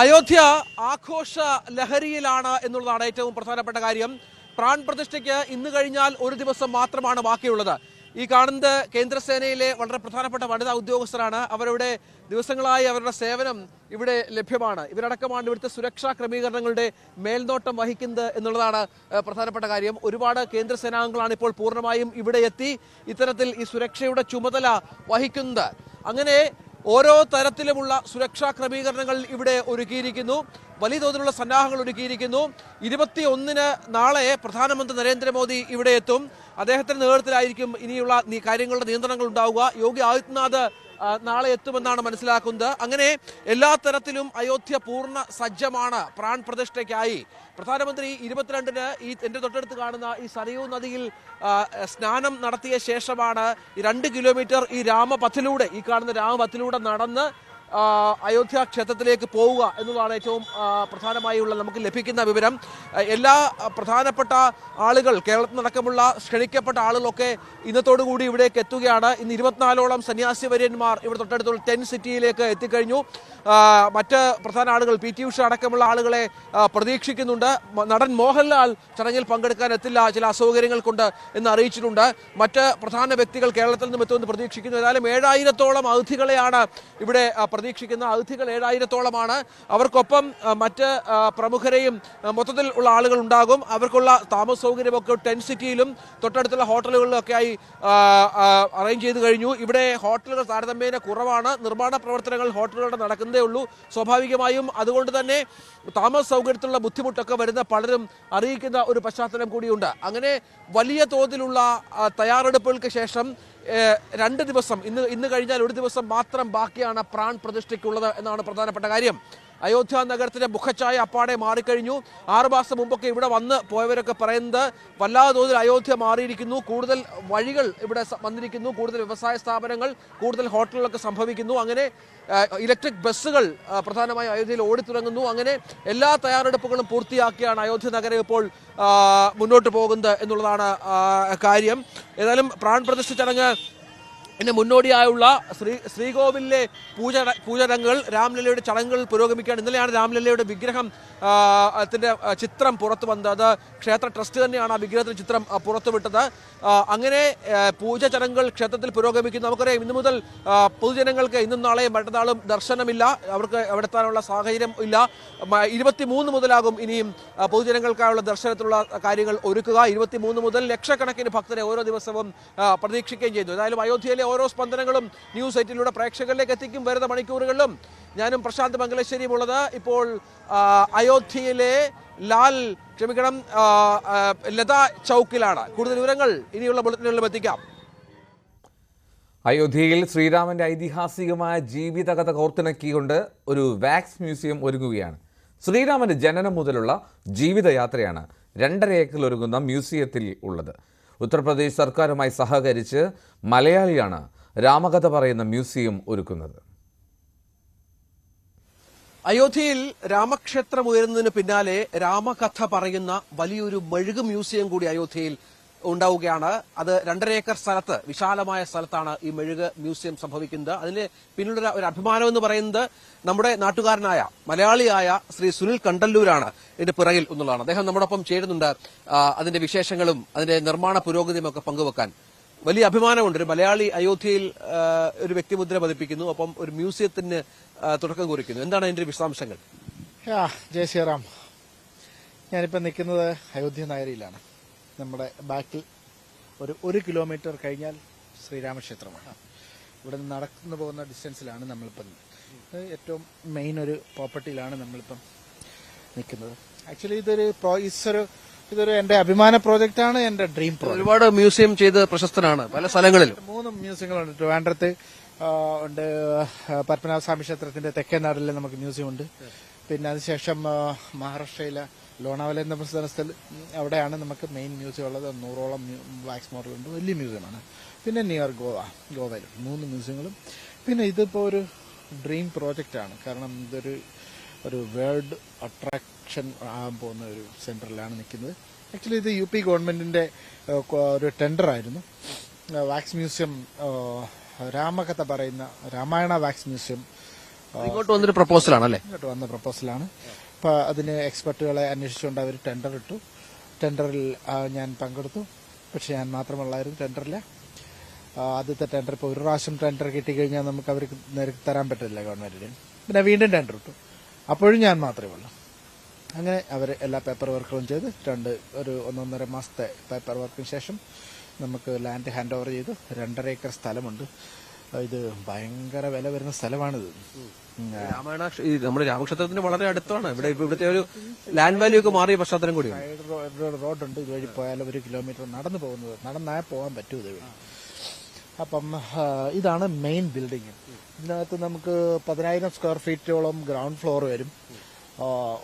Speaker 10: അയോധ്യ ആഘോഷ ലഹരിയിലാണ് എന്നുള്ളതാണ് ഏറ്റവും പ്രധാനപ്പെട്ട കാര്യം. പ്രാൺ പ്രതിഷ്ഠയ്ക്ക് ഇന്ന് കഴിഞ്ഞാൽ ഒരു ദിവസം മാത്രമാണ് ബാക്കിയുള്ളത്. ഈ കാണുന്നത് കേന്ദ്രസേനയിലെ വളരെ പ്രധാനപ്പെട്ട വനിതാ ഉദ്യോഗസ്ഥരാണ്. അവരുടെ ദിവസങ്ങളായി അവരുടെ സേവനം ഇവിടെ ലഭ്യമാണ്. ഇവരടക്കമാണ് ഇവിടുത്തെ സുരക്ഷാ ക്രമീകരണങ്ങളുടെ മേൽനോട്ടം വഹിക്കുന്നത് എന്നുള്ളതാണ് പ്രധാനപ്പെട്ട കാര്യം. ഒരുപാട് കേന്ദ്ര സേനാംഗങ്ങളാണ് ഇപ്പോൾ പൂർണ്ണമായും ഇവിടെ എത്തി ഇത്തരത്തിൽ ഈ സുരക്ഷയുടെ ചുമതല വഹിക്കുന്നത്. അങ്ങനെ ഓരോ തരത്തിലുമുള്ള സുരക്ഷാ ക്രമീകരണങ്ങൾ ഇവിടെ ഒരുക്കിയിരിക്കുന്നു. വലിയ തോതിലുള്ള സന്നാഹങ്ങൾ ഒരുക്കിയിരിക്കുന്നു. 21-ന് നാളെ പ്രധാനമന്ത്രി നരേന്ദ്രമോദി ഇവിടെ എത്തും. അദ്ദേഹത്തിന്റെ നേതൃത്വത്തിലായിരിക്കും ഇനിയുള്ള കാര്യങ്ങളുടെ നിയന്ത്രണങ്ങൾ ഉണ്ടാവുക. യോഗി ആദിത്യനാഥ് നാളെ എത്തുമെന്നാണ് മനസ്സിലാക്കുന്നത്. അങ്ങനെ എല്ലാ തരത്തിലും അയോധ്യ പൂർണ്ണ സജ്ജമാണ് പ്രാൺ പ്രതിഷ്ഠയ്ക്കായി. പ്രധാനമന്ത്രി 22-ന് എൻ്റെ തൊട്ടടുത്ത് കാണുന്ന ഈ സരയൂ നദിയിൽ സ്നാനം നടത്തിയ ശേഷമാണ് 2 കിലോമീറ്റർ ഈ രാമപഥിലൂടെ, ഈ കാണുന്ന രാമപഥിലൂടെ നടന്ന് അയോധ്യ ക്ഷേത്രത്തിലേക്ക് പോവുക എന്നുള്ളതാണ് ഏറ്റവും പ്രധാനമായുള്ള നമുക്ക് ലഭിക്കുന്ന വിവരം. എല്ലാ പ്രധാനപ്പെട്ട ആളുകൾ, കേരളത്തിലടക്കമുള്ള ക്ഷണിക്കപ്പെട്ട ആളുകളൊക്കെ ഇന്നത്തോടുകൂടി ഇവിടേക്ക് എത്തുകയാണ്. ഇന്ന് 24ഓളം സന്യാസിവര്യന്മാർ ഇവിടെ തൊട്ടടുത്തുള്ള 10 സിറ്റിയിലേക്ക് എത്തിക്കഴിഞ്ഞു. മറ്റ് പ്രധാന ആളുകൾ PT ഉഷ അടക്കമുള്ള ആളുകളെ പ്രതീക്ഷിക്കുന്നുണ്ട്. നടൻ മോഹൻലാൽ ചടങ്ങിൽ പങ്കെടുക്കാൻ എത്തില്ല, ചില അസൗകര്യങ്ങൾ കൊണ്ട് എന്ന് അറിയിച്ചിട്ടുണ്ട്. മറ്റ് പ്രധാന വ്യക്തികൾ കേരളത്തിൽ നിന്നും എത്തുമെന്ന് പ്രതീക്ഷിക്കുന്നു. ഏതായാലും 7000ഓളം അതിഥികളെയാണ് ഇവിടെ പ്രതീക്ഷിക്കുന്ന. അതിഥികൾ 7000ഓളമാണ്. അവർക്കൊപ്പം മറ്റ് പ്രമുഖരെയും മൊത്തത്തിൽ ഉള്ള ആളുകൾ ഉണ്ടാകും. അവർക്കുള്ള താമസ സൗകര്യമൊക്കെ 10 സിറ്റിയിലും തൊട്ടടുത്തുള്ള ഹോട്ടലുകളിലൊക്കെ ആയി അറേഞ്ച് ചെയ്ത് കഴിഞ്ഞു. ഇവിടെ ഹോട്ടലുകൾ താരതമ്യേന കുറവാണ്. നിർമ്മാണ പ്രവർത്തനങ്ങൾ ഹോട്ടലുകളുടെ നടക്കുന്നതേ ഉള്ളൂ. സ്വാഭാവികമായും അതുകൊണ്ട് തന്നെ താമസ സൗകര്യത്തിലുള്ള ബുദ്ധിമുട്ടൊക്കെ വരുന്ന പലരും അറിയിക്കുന്ന ഒരു പശ്ചാത്തലം കൂടിയുണ്ട്. അങ്ങനെ വലിയ തോതിലുള്ള തയ്യാറെടുപ്പുകൾക്ക് ശേഷം 2 ദിവസം, ഇന്ന് കഴിഞ്ഞാൽ ഒരു ദിവസം മാത്രം ബാക്കിയാണ് പ്രാൺ പ്രതിഷ്ഠയ്ക്കുള്ളത് എന്നാണ് പ്രധാനപ്പെട്ട കാര്യം. അയോധ്യ നഗരത്തിന്റെ മുഖച്ഛായ അപ്പാടെ മാറിക്കഴിഞ്ഞു. 6 മാസം മുമ്പൊക്കെ ഇവിടെ വന്ന് പോയവരൊക്കെ പറയുന്നത് വല്ലാതെ തോതിൽ അയോധ്യ മാറിയിരിക്കുന്നു. കൂടുതൽ വഴികൾ ഇവിടെ വന്നിരിക്കുന്നു, കൂടുതൽ വ്യവസായ സ്ഥാപനങ്ങൾ, കൂടുതൽ ഹോട്ടലുകളൊക്കെ സംഭവിക്കുന്നു. അങ്ങനെ ഇലക്ട്രിക് ബസ്സുകൾ പ്രധാനമായും അയോധ്യയിൽ ഓടിത്തുടങ്ങുന്നു. അങ്ങനെ എല്ലാ തയ്യാറെടുപ്പുകളും പൂർത്തിയാക്കിയാണ് അയോധ്യ നഗരം ഇപ്പോൾ മുന്നോട്ട് പോകുന്നത് എന്നുള്ളതാണ് കാര്യം. ഏതായാലും പ്രാൺ പ്രതിഷ്ഠ ചടങ്ങ് ഇതിന് മുന്നോടിയായുള്ള ശ്രീകോവിലിലെ പൂജനങ്ങൾ, രാംലല്ലയുടെ ചടങ്ങുകൾ പുരോഗമിക്കുകയാണ്. ഇന്നലെയാണ് രാംലല്ലയുടെ വിഗ്രഹം ചിത്രം പുറത്തു വന്നത്. അത് ക്ഷേത്ര ട്രസ്റ്റ് തന്നെയാണ് ആ വിഗ്രഹത്തിന്റെ ചിത്രം പുറത്തുവിട്ടത്. അങ്ങനെ പൂജ ചടങ്ങുകൾ ക്ഷേത്രത്തിൽ പുരോഗമിക്കുന്നു. നമുക്കറിയാം ഇന്നു മുതൽ പൊതുജനങ്ങൾക്ക് ഇന്നും നാളെയും മറ്റന്നാളും ദർശനമില്ല, അവർക്ക് അവിടെ എത്താനുള്ള സാഹചര്യം ഇല്ല. 23 മുതലാകും ഇനിയും പൊതുജനങ്ങൾക്കായുള്ള ദർശനത്തിലുള്ള കാര്യങ്ങൾ ഒരുക്കുക. 23 മുതൽ ലക്ഷക്കണക്കിന് ഭക്തരെ ഓരോ ദിവസവും പ്രതീക്ഷിക്കുകയും ചെയ്തു. ഏതായാലും അയോധ്യയിലെ ഓരോ സ്പന്ദനങ്ങളും ന്യൂസ് 8 പ്രേക്ഷകരിലേക്ക് എത്തിക്കും വരുന്ന മണിക്കൂറുകളിലും. ഞാനും പ്രശാന്ത് മംഗലശ്ശേരിയും ഉള്ളത് ഇപ്പോൾ അയോധ്യയിലെ ലതാ ചൌക്കിലാണ്. കൂടുതൽ വിവരങ്ങൾ ഇനിയുള്ള ബുള്ളറ്റിനുകളിലും എത്തിക്കാം.
Speaker 1: അയോധ്യയിൽ ശ്രീരാമന്റെ ഐതിഹാസികമായ ജീവിതകഥ കോർത്തിണക്കിക്കൊണ്ട് ഒരു വാക്സ് മ്യൂസിയം ഒരുങ്ങുകയാണ്. ശ്രീരാമന്റെ ജനനം മുതലുള്ള ജീവിതയാത്രയാണ് 2.5 ഏക്കറിൽ ഒരുങ്ങുന്ന മ്യൂസിയത്തിൽ ഉള്ളത്. ഉത്തർപ്രദേശ് സർക്കാരുമായി സഹകരിച്ച് മലയാളിയാണ് രാമകഥ പറയുന്ന മ്യൂസിയം ഒരുക്കുന്നത്.
Speaker 10: അയോധ്യയിൽ രാമക്ഷേത്രം ഉയരുന്നതിന് പിന്നാലെ രാമകഥ പറയുന്ന വലിയൊരു മെഴുക് മ്യൂസിയം കൂടി അയോധ്യയിൽ ഉണ്ടാവുകയാണ്. അത് 2.5 ഏക്കർ സ്ഥലത്ത്, വിശാലമായ സ്ഥലത്താണ് ഈ മെഴുക് മ്യൂസിയം സംഭവിക്കുന്നത്. അതിന് പിന്നിലുള്ള ഒരു അഭിമാനം എന്ന് പറയുന്നത് നമ്മുടെ നാട്ടുകാരനായ മലയാളിയായ ശ്രീ സുനിൽ കണ്ടല്ലൂരാണ് ഇതിന്റെ പിറകിൽ എന്നുള്ളതാണ്. അദ്ദേഹം നമ്മോടൊപ്പം ചേരുന്നുണ്ട്. അതിന്റെ വിശേഷങ്ങളും അതിന്റെ നിർമ്മാണ പുരോഗതിയും ഒക്കെ പങ്കുവെക്കാൻ വലിയ അഭിമാനമുണ്ട്. ഒരു മലയാളി അയോധ്യയിൽ ഒരു വ്യക്തിമുദ്ര പതിപ്പിക്കുന്നു, ഒപ്പം ഒരു മ്യൂസിയത്തിന് തുടക്കം കുറിക്കുന്നു. എന്താണ് അതിന്റെ വിശദാംശങ്ങൾ?
Speaker 11: ജയ് ശ്രീറാം. ഞാനിപ്പോൾ നിൽക്കുന്നത് അയോധ്യ നഗരിയിലാണ്. നമ്മുടെ ബാക്കിൽ ഒരു 1 കിലോമീറ്റർ കഴിഞ്ഞാൽ ശ്രീരാമക്ഷേത്രമാണ്. ഇവിടെ നിന്ന് നടന്നു പോകുന്ന ഡിസ്റ്റൻസിലാണ് നമ്മളിപ്പം ഏറ്റവും മെയിൻ ഒരു പ്രോപ്പർട്ടിയിലാണ് നമ്മളിപ്പം നിൽക്കുന്നത്. ആക്ച്വലി ഇതൊരു എന്റെ അഭിമാന പ്രോജക്റ്റാണ്, എന്റെ ഡ്രീം പ്രോജക്റ്റ്.
Speaker 10: ഒരുപാട് മ്യൂസിയം ചെയ്ത് പ്രശസ്തനാണ് പല സ്ഥലങ്ങളിലും.
Speaker 11: 3 മ്യൂസിയങ്ങളുണ്ട്. ട്രിവാൻഡ്രത്ത് ഉണ്ട്, പത്മനാഭസ്വാമി ക്ഷേത്രത്തിന്റെ തെക്കേ നാടിൽ നമുക്ക് മ്യൂസിയം ഉണ്ട്. പിന്നെ അതിനുശേഷം മഹാരാഷ്ട്രയിലെ ലോണാവല എന്ന സ്ഥലത്തിൽ അവിടെയാണ് നമുക്ക് മെയിൻ മ്യൂസിയം ഉള്ളത്. 100ഓളം വാക്സ് മോഡലുണ്ട്, വലിയ മ്യൂസിയമാണ്. പിന്നെ നിയർ ഗോവയിലും 3 മ്യൂസിയങ്ങളും. പിന്നെ ഇതിപ്പോൾ ഒരു ഡ്രീം പ്രോജക്റ്റാണ്, കാരണം ഒരു വേൾഡ് അട്രാക്ഷൻ ആകാൻ പോകുന്ന ഒരു സെന്ററിലാണ് നിൽക്കുന്നത്. ആക്ച്വലി ഇത് UP ഗവൺമെന്റിന്റെ ഒരു ടെൻഡറായിരുന്നു. വാക്സ് മ്യൂസിയം, രാമകഥ പറയുന്ന രാമായണ വാക്സ് മ്യൂസിയം
Speaker 10: ഇങ്ങോട്ട് വന്നൊരു പ്രപ്പോസലാണല്ലേ?
Speaker 11: ഇങ്ങോട്ട് വന്ന പ്രപ്പോസലാണ്. അപ്പോൾ അതിന് എക്സ്പെർട്ടുകളെ അന്വേഷിച്ചുകൊണ്ട് അവർ ടെൻഡർ ഇട്ടു. ടെൻഡറിൽ ഞാൻ പങ്കെടുത്തു. പക്ഷെ ഞാൻ മാത്രമുള്ളായിരുന്നു ടെൻഡറിൽ. ആദ്യത്തെ ടെൻഡർ ഇപ്പോൾ ഒരു പ്രാവശ്യം ടെൻഡർ കിട്ടിക്കഴിഞ്ഞാൽ നമുക്ക് അവർക്ക് നേരിട്ട് തരാൻ പറ്റില്ല ഗവൺമെന്റിന്. പിന്നെ വീണ്ടും ടെൻഡർ ഇട്ടു. അപ്പോഴും ഞാൻ മാത്രമേ ഉള്ളൂ. അങ്ങനെ അവർ എല്ലാ പേപ്പർ വർക്കുകളും ചെയ്ത് ഒരു 1.5 മാസത്തെ പേപ്പർ വർക്കിന് ശേഷം നമുക്ക് ലാൻഡ് ഹാൻഡ് ഓവർ ചെയ്തു. 2.5 ഏക്കർ സ്ഥലമുണ്ട്. ഇത് ഭയങ്കര വില വരുന്ന സ്ഥലമാണിത്.
Speaker 10: നമ്മുടെ രാമക്ഷേത്രത്തിന് വളരെ അടുത്താണ്. ഇവിടുത്തെ ഒരു ലാൻഡ് വാല്യൂ ഒക്കെ മാറിയ പശ്ചാത്തലം കൂടി
Speaker 11: റോഡുണ്ട്. ഇതുവഴി പോയാൽ 1 കിലോമീറ്റർ നടന്നാൽ പോകാൻ പറ്റൂ ഇതുവഴി. അപ്പം ഇതാണ് മെയിൻ ബിൽഡിംഗ്. ഇതിനകത്ത് നമുക്ക് 10,000 സ്ക്വയർ ഫീറ്റോളം ഗ്രൗണ്ട് ഫ്ലോർ വരും.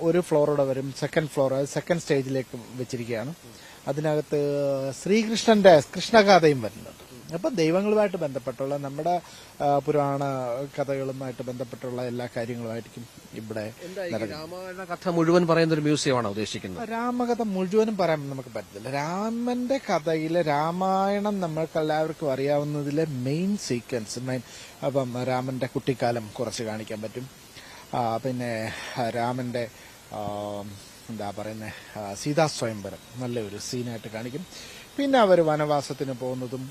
Speaker 11: ഒരു ഫ്ലോറോടെ വരും. സെക്കൻഡ് ഫ്ലോർ, സെക്കൻഡ് സ്റ്റേജിലേക്ക് വെച്ചിരിക്കുകയാണ്. അതിനകത്ത് ശ്രീകൃഷ്ണന്റെ കൃഷ്ണഗാഥയും വരുന്നുണ്ട്. അപ്പം ദൈവങ്ങളുമായിട്ട് ബന്ധപ്പെട്ടുള്ള നമ്മുടെ പുരാണ കഥകളുമായിട്ട് ബന്ധപ്പെട്ടുള്ള എല്ലാ കാര്യങ്ങളുമായിരിക്കും ഇവിടെ.
Speaker 10: രാമായണ കഥ മുഴുവൻ പറയുന്ന ഒരു മ്യൂസിയമാണ് ഉദ്ദേശിക്കുന്നത്.
Speaker 11: രാമകഥ മുഴുവനും പറയാൻ നമുക്ക് പറ്റത്തില്ല. രാമന്റെ കഥയിലെ രാമായണം നമ്മൾക്ക് എല്ലാവർക്കും അറിയാവുന്നതിലെ മെയിൻ സീക്വൻസ്, അപ്പം രാമന്റെ കുട്ടിക്കാലം കുറച്ച് കാണിക്കാൻ പറ്റും. പിന്നെ രാമന്റെ എന്താ പറയുന്നത്, സീതാ സ്വയംവരം നല്ലൊരു സീനായിട്ട് കാണിക്കും. പിന്നെ അവർ വനവാസത്തിന് പോകുന്നതും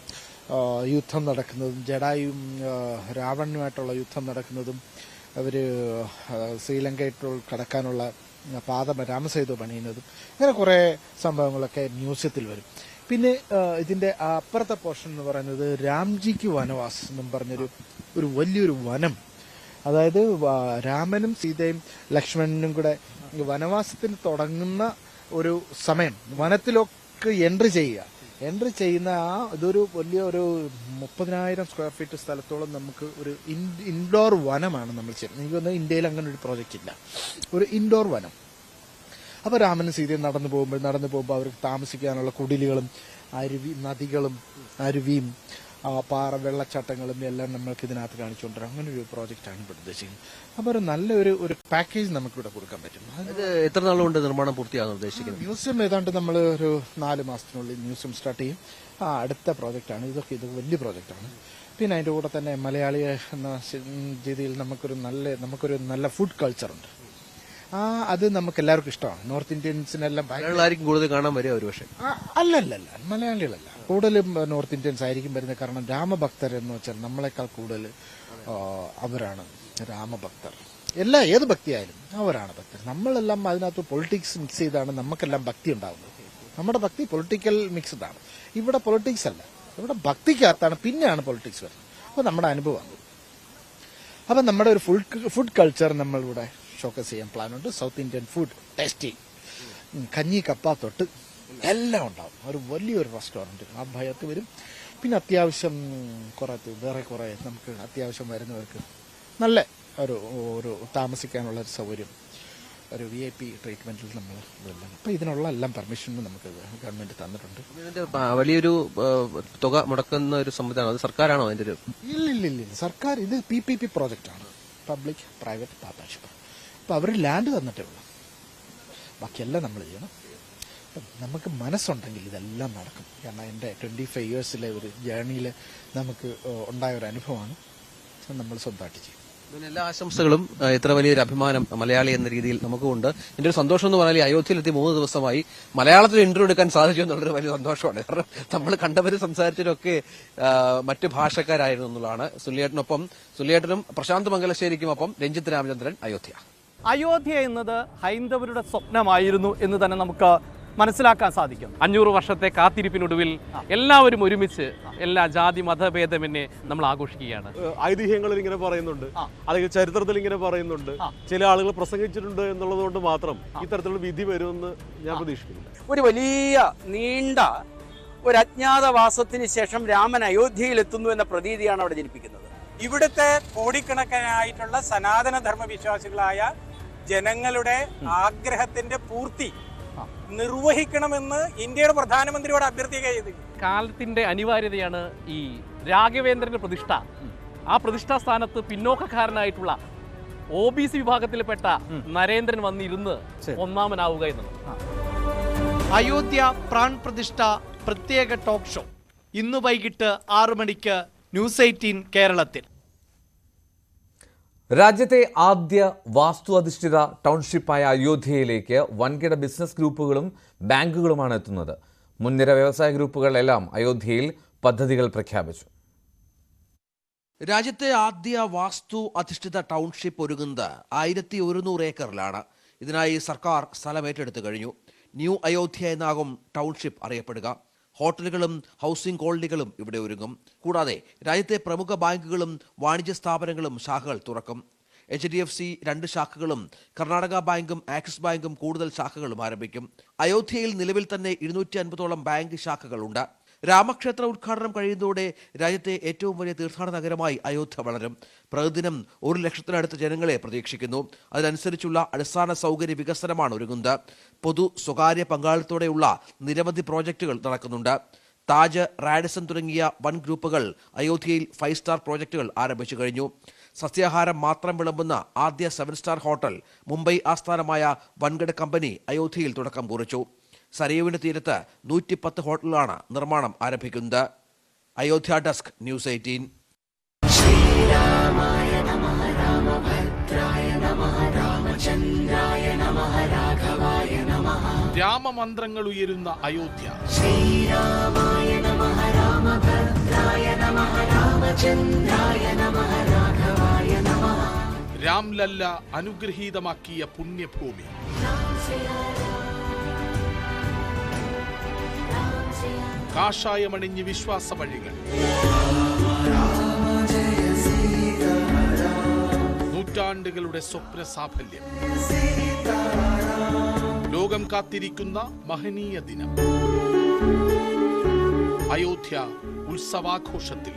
Speaker 11: യുദ്ധം നടക്കുന്നതും, ജടായും രാവണനുമായിട്ടുള്ള യുദ്ധം നടക്കുന്നതും, അവർ ശ്രീലങ്കയിൽ കടക്കാനുള്ള രാമസേതു പണിയുന്നതും, അങ്ങനെ കുറേ സംഭവങ്ങളൊക്കെ മ്യൂസിയത്തിൽ വരും. പിന്നെ ഇതിന്റെ അപ്പുറത്തെ പോർഷൻ എന്ന് പറയുന്നത് രാംജിക്ക് വനവാസ് എന്നും പറഞ്ഞൊരു വലിയൊരു വനം. അതായത് രാമനും സീതയും ലക്ഷ്മണനും കൂടെ വനവാസത്തിന് തുടങ്ങുന്ന ഒരു സമയം, വനത്തിലൊക്കെ എൻട്രി ചെയ്യുന്ന ഇതൊരു വലിയ ഒരു 30,000 സ്ക്വയർ ഫീറ്റ് സ്ഥലത്തോളം നമുക്ക് ഒരു ഇൻഡോർ വനമാണ് നമ്മൾ ചെയ്യുന്നത്. എനിക്ക് തോന്നുന്നു ഇന്ത്യയിൽ അങ്ങനെ ഒരു പ്രോജക്റ്റ് ഇല്ല, ഒരു ഇൻഡോർ വനം. അപ്പോൾ രാമനും സീതയും നടന്നു പോകുമ്പോൾ അവർക്ക് താമസിക്കാനുള്ള കുടിലുകളും നദികളും അരുവിയും വെള്ളച്ചാട്ടങ്ങളും എല്ലാം നമ്മൾക്ക് ഇതിനകത്ത് കാണിച്ചുകൊണ്ടിരാം. അങ്ങനെ ഒരു പ്രോജക്റ്റാണ് ഇവിടെ ഉദ്ദേശിക്കുന്നത്. അപ്പോൾ ഒരു നല്ലൊരു പാക്കേജ് നമുക്കിവിടെ കൊടുക്കാൻ പറ്റും.
Speaker 10: എത്ര നാളുകൊണ്ട് നിർമ്മാണം പൂർത്തിയാകാൻ ഉദ്ദേശിക്കുന്നത്?
Speaker 11: മ്യൂസിയം ഏതാണ്ട് നമ്മൾ ഒരു 4 മാസത്തിനുള്ളിൽ മ്യൂസിയം സ്റ്റാർട്ട് ചെയ്യും. അടുത്ത പ്രോജക്റ്റാണ് ഇത് വലിയ പ്രോജക്റ്റാണ്. പിന്നെ അതിൻ്റെ കൂടെ തന്നെ മലയാളി എന്ന രീതിയിൽ നമുക്കൊരു നല്ല ഫുഡ് കൾച്ചറുണ്ട്. അത് നമുക്ക് എല്ലാവർക്കും ഇഷ്ടമാണ്. നോർത്ത് ഇന്ത്യൻസിനെല്ലാം
Speaker 10: കൂടുതൽ കാണാൻ വരിക ഒരു പക്ഷേ
Speaker 11: അല്ലല്ല, മലയാളികളല്ല, കൂടുതലും നോർത്ത് ഇന്ത്യൻസ് ആയിരിക്കും വരുന്നത്. കാരണം രാമഭക്തർ എന്ന് വെച്ചാൽ നമ്മളെക്കാൾ കൂടുതൽ അവരാണ് രാമഭക്തർ. ഏത് ഭക്തിയായാലും അവരാണ് ഭക്തർ. നമ്മളെല്ലാം അതിനകത്ത് പൊളിറ്റിക്സ് മിക്സ് ചെയ്താണ് നമുക്കെല്ലാം ഭക്തി ഉണ്ടാകുന്നത്. നമ്മുടെ ഭക്തി പൊളിറ്റിക്കൽ മിക്സ്ഡ് ആണ്. ഇവിടെ പൊളിറ്റിക്സ് അല്ല, ഇവിടെ ഭക്തിക്കകത്താണ് പിന്നെയാണ് പൊളിറ്റിക്സ് വരുന്നത്. അപ്പോൾ നമ്മുടെ അനുഭവമാണ്. അപ്പം നമ്മുടെ ഒരു ഫുഡ് കൾച്ചർ നമ്മളിവിടെ ഷോക്കേസ് ചെയ്യാൻ പ്ലാനുണ്ട്. സൗത്ത് ഇന്ത്യൻ ഫുഡ് ടേസ്റ്റി, കഞ്ഞി കപ്പ തൊട്ട് എല്ലാം ഉണ്ടാവും. ഒരു വലിയൊരു റെസ്റ്റോറൻറ്റ് ആ ഭയത്ത് വരും. പിന്നെ അത്യാവശ്യം വേറെ കുറേ നമുക്ക് അത്യാവശ്യം വരുന്നവർക്ക് നല്ല ഒരു താമസിക്കാനുള്ള ഒരു സൗകര്യം, ഒരു VIP ട്രീറ്റ്മെന്റിൽ നമ്മൾ ഇതെല്ലാം. അപ്പം ഇതിനുള്ള എല്ലാം പെർമിഷനും നമുക്ക് ഗവൺമെന്റ് തന്നിട്ടുണ്ട്.
Speaker 10: വലിയൊരു തുക മുടക്കുന്ന ഒരു സംവിധാനം അത് സർക്കാരാണോ അതിന്റെ ഒരു?
Speaker 11: ഇല്ല, സർക്കാർ ഇത് PPP പ്രോജക്റ്റാണ്, പബ്ലിക് പ്രൈവറ്റ് പാർട്ണർഷിപ്പ്. അപ്പം അവർ ലാൻഡ് തന്നിട്ടേ ഉള്ളൂ, ബാക്കിയെല്ലാം നമ്മൾ ചെയ്യണം. നമുക്ക് മനസ്സുണ്ടെങ്കിൽ ഇതെല്ലാം നടക്കും. കാരണം എൻ്റെ 25 ഇയേഴ്സിലെ ഒരു ജേർണിയിൽ നമുക്ക് ഉണ്ടായ ഒരു അനുഭവമാണ്. നമ്മൾ സ്വന്തമായിട്ട് ചെയ്യും.
Speaker 10: ഇതിന് എല്ലാ ആശംസകളും. ഇത്ര വലിയൊരു അഭിമാനം മലയാളി എന്ന രീതിയിൽ നമുക്കുണ്ട്. എൻ്റെ ഒരു സന്തോഷം എന്ന് പറഞ്ഞാൽ അയോധ്യയിലെത്തി 3 ദിവസമായി മലയാളത്തിൽ ഇന്റർവ്യൂ എടുക്കാൻ സാധിച്ചു എന്നുള്ളൊരു വലിയ സന്തോഷമാണ്. കാരണം നമ്മൾ കണ്ടവരും സംസാരിച്ചവരൊക്കെ മറ്റു ഭാഷക്കാരായിരുന്നു എന്നുള്ളതാണ്. സുല്ലിയേട്ടനും പ്രശാന്ത് മംഗലശ്ശേരിക്കുമൊപ്പം രഞ്ജിത്ത് രാമചന്ദ്രൻ, അയോധ്യ.
Speaker 12: അയോധ്യ എന്നത് ഹൈന്ദവരുടെ സ്വപ്നമായിരുന്നു എന്ന് തന്നെ നമുക്ക് മനസ്സിലാക്കാൻ സാധിക്കും. 500 വർഷത്തെ കാത്തിരിപ്പിനൊടുവിൽ എല്ലാവരും ഒരുമിച്ച് എല്ലാ ജാതി മതഭേദമെന്നെ നമ്മൾ ആഘോഷിക്കുകയാണ്.
Speaker 13: ഐതിഹ്യങ്ങളിൽ ഇങ്ങനെ പറയുന്നുണ്ട്, അല്ലെങ്കിൽ ചരിത്രത്തിൽ ഇങ്ങനെ പറയുന്നുണ്ട്, ചില ആളുകൾ പ്രസംഗിച്ചിട്ടുണ്ട് എന്നുള്ളത് കൊണ്ട് മാത്രം ഇത്തരത്തിലുള്ള വിധി വരുമെന്ന് ഞാൻ പ്രതീക്ഷിക്കുന്നില്ല.
Speaker 12: ഒരു വലിയ നീണ്ട ഒരു അജ്ഞാതവാസത്തിന് ശേഷം രാമൻ അയോധ്യയിൽ എത്തുന്നു എന്ന പ്രതീതിയാണ് അവിടെ ജനിപ്പിക്കുന്നത്. ഇവിടുത്തെ കോടിക്കണക്കിനായിട്ടുള്ള സനാതനധർമ്മ വിശ്വാസികളായ ജനങ്ങളുടെ ആഗ്രഹത്തിന്റെ പൂർത്തി നിർവഹിക്കണമെന്ന് ഇന്ത്യയുടെ പ്രധാനമന്ത്രിയോട് അഭ്യർത്ഥിക്കുക ചെയ്തു.
Speaker 14: കാലത്തിന്റെ അനിവാര്യതയാണ് ഈ രാഘവേന്ദ്രന്റെ പ്രതിഷ്ഠ. ആ പ്രതിഷ്ഠാ സ്ഥാനത്ത് പിന്നോക്കക്കാരനായിട്ടുള്ള OBC വിഭാഗത്തിൽപ്പെട്ട നരേന്ദ്രൻ വന്നിരുന്ന് ഒന്നാമനാവുക എന്നുള്ളത്.
Speaker 12: അയോധ്യ പ്രാൺ പ്രതിഷ്ഠ പ്രത്യേക ടോക്ക് ഷോ ഇന്ന് വൈകിട്ട് 6 മണിക്ക് ന്യൂസ് 18 കേരളത്തിൽ.
Speaker 1: രാജ്യത്തെ ആദ്യ വാസ്തു അധിഷ്ഠിത ടൗൺഷിപ്പായ അയോധ്യയിലേക്ക് വൻകിട ബിസിനസ് ഗ്രൂപ്പുകളും ബാങ്കുകളുമാണ് എത്തുന്നത്. മുൻനിര വ്യവസായ ഗ്രൂപ്പുകളെല്ലാം അയോധ്യയിൽ പദ്ധതികൾ പ്രഖ്യാപിച്ചു.
Speaker 10: രാജ്യത്തെ ആദ്യ വാസ്തു അധിഷ്ഠിത ടൗൺഷിപ്പ് ഒരുങ്ങുന്നത് 1100 ഏക്കറിലാണ്. ഇതിനായി സർക്കാർ സ്ഥലം ഏറ്റെടുത്തു കഴിഞ്ഞു. ന്യൂ അയോധ്യ എന്നാകും ടൗൺഷിപ്പ് അറിയപ്പെടുക. ഹോട്ടലുകളും ഹൗസിംഗ് കോളനികളും ഇവിടെ ഒരുങ്ങും. കൂടാതെ രാജ്യത്തെ പ്രമുഖ ബാങ്കുകളും വാണിജ്യ സ്ഥാപനങ്ങളും ശാഖകൾ തുറക്കും. HDFC 2 ശാഖകളും കർണാടക ബാങ്കും ആക്സിസ് ബാങ്കും കൂടുതൽ ശാഖകളും ആരംഭിക്കും. അയോധ്യയിൽ നിലവിൽ തന്നെ 250ഓളം ബാങ്ക് ശാഖകളുണ്ട്. രാമക്ഷേത്ര ഉദ്ഘാടനം കഴിയുന്നതോടെ രാജ്യത്തെ ഏറ്റവും വലിയ തീർത്ഥാടന നഗരമായി അയോധ്യ വളരും. പ്രതിദിനം 1 ലക്ഷത്തിനടുത്ത് ജനങ്ങളെ പ്രതീക്ഷിക്കുന്നു. അതിനനുസരിച്ചുള്ള അടിസ്ഥാന സൗകര്യ വികസനമാണ് ഒരുങ്ങുന്നത്. പൊതു സ്വകാര്യ പങ്കാളിത്തത്തോടെയുള്ള നിരവധി പ്രോജക്റ്റുകൾ നടക്കുന്നുണ്ട്. താജ്, റാഡിസൺ തുടങ്ങിയ വൻ ഗ്രൂപ്പുകൾ അയോധ്യയിൽ 5 സ്റ്റാർ പ്രോജക്റ്റുകൾ ആരംഭിച്ചു കഴിഞ്ഞു. സസ്യാഹാരം മാത്രം വിളമ്പുന്ന ആദ്യ 7 സ്റ്റാർ ഹോട്ടൽ മുംബൈ ആസ്ഥാനമായ വൻകിട കമ്പനി അയോധ്യയിൽ തുടക്കം കുറിച്ചു. സരയുവിന്റെ തീരത്ത് 110 ഹോട്ടലുകളാണ് നിർമ്മാണം ആരംഭിക്കുന്നത്. Ayodhya desk, news 18.
Speaker 15: രാമമന്ത്രങ്ങൾ ഉയരുന്ന അയോധ്യ. രാംലല്ല അനുഗ്രഹീതമാക്കിയ പുണ്യഭൂമി. കാഷായമണിഞ്ഞ് വിശ്വാസ വഴികൾ. നൂറ്റാണ്ടുകളുടെ സ്വപ്ന സാഫല്യം. ലോകം കാത്തിരിക്കുന്ന മഹനീയ ദിനം. അയോധ്യ ഉത്സവാഘോഷത്തിൽ.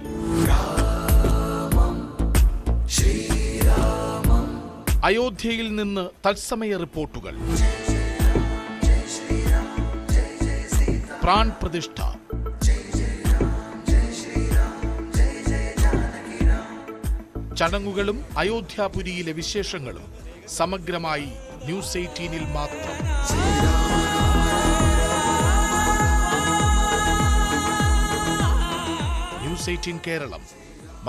Speaker 15: അയോധ്യയിൽ നിന്ന് തത്സമയ റിപ്പോർട്ടുകൾ. പ്രാൺ പ്രതിഷ്ഠ. ചടങ്ങുകളും അയോധ്യാപുരിയിലെ വിശേഷങ്ങളും സമഗ്രമായി ന്യൂസ് 18-ൽ മാത്രം. ന്യൂസ് 18 കേരളം,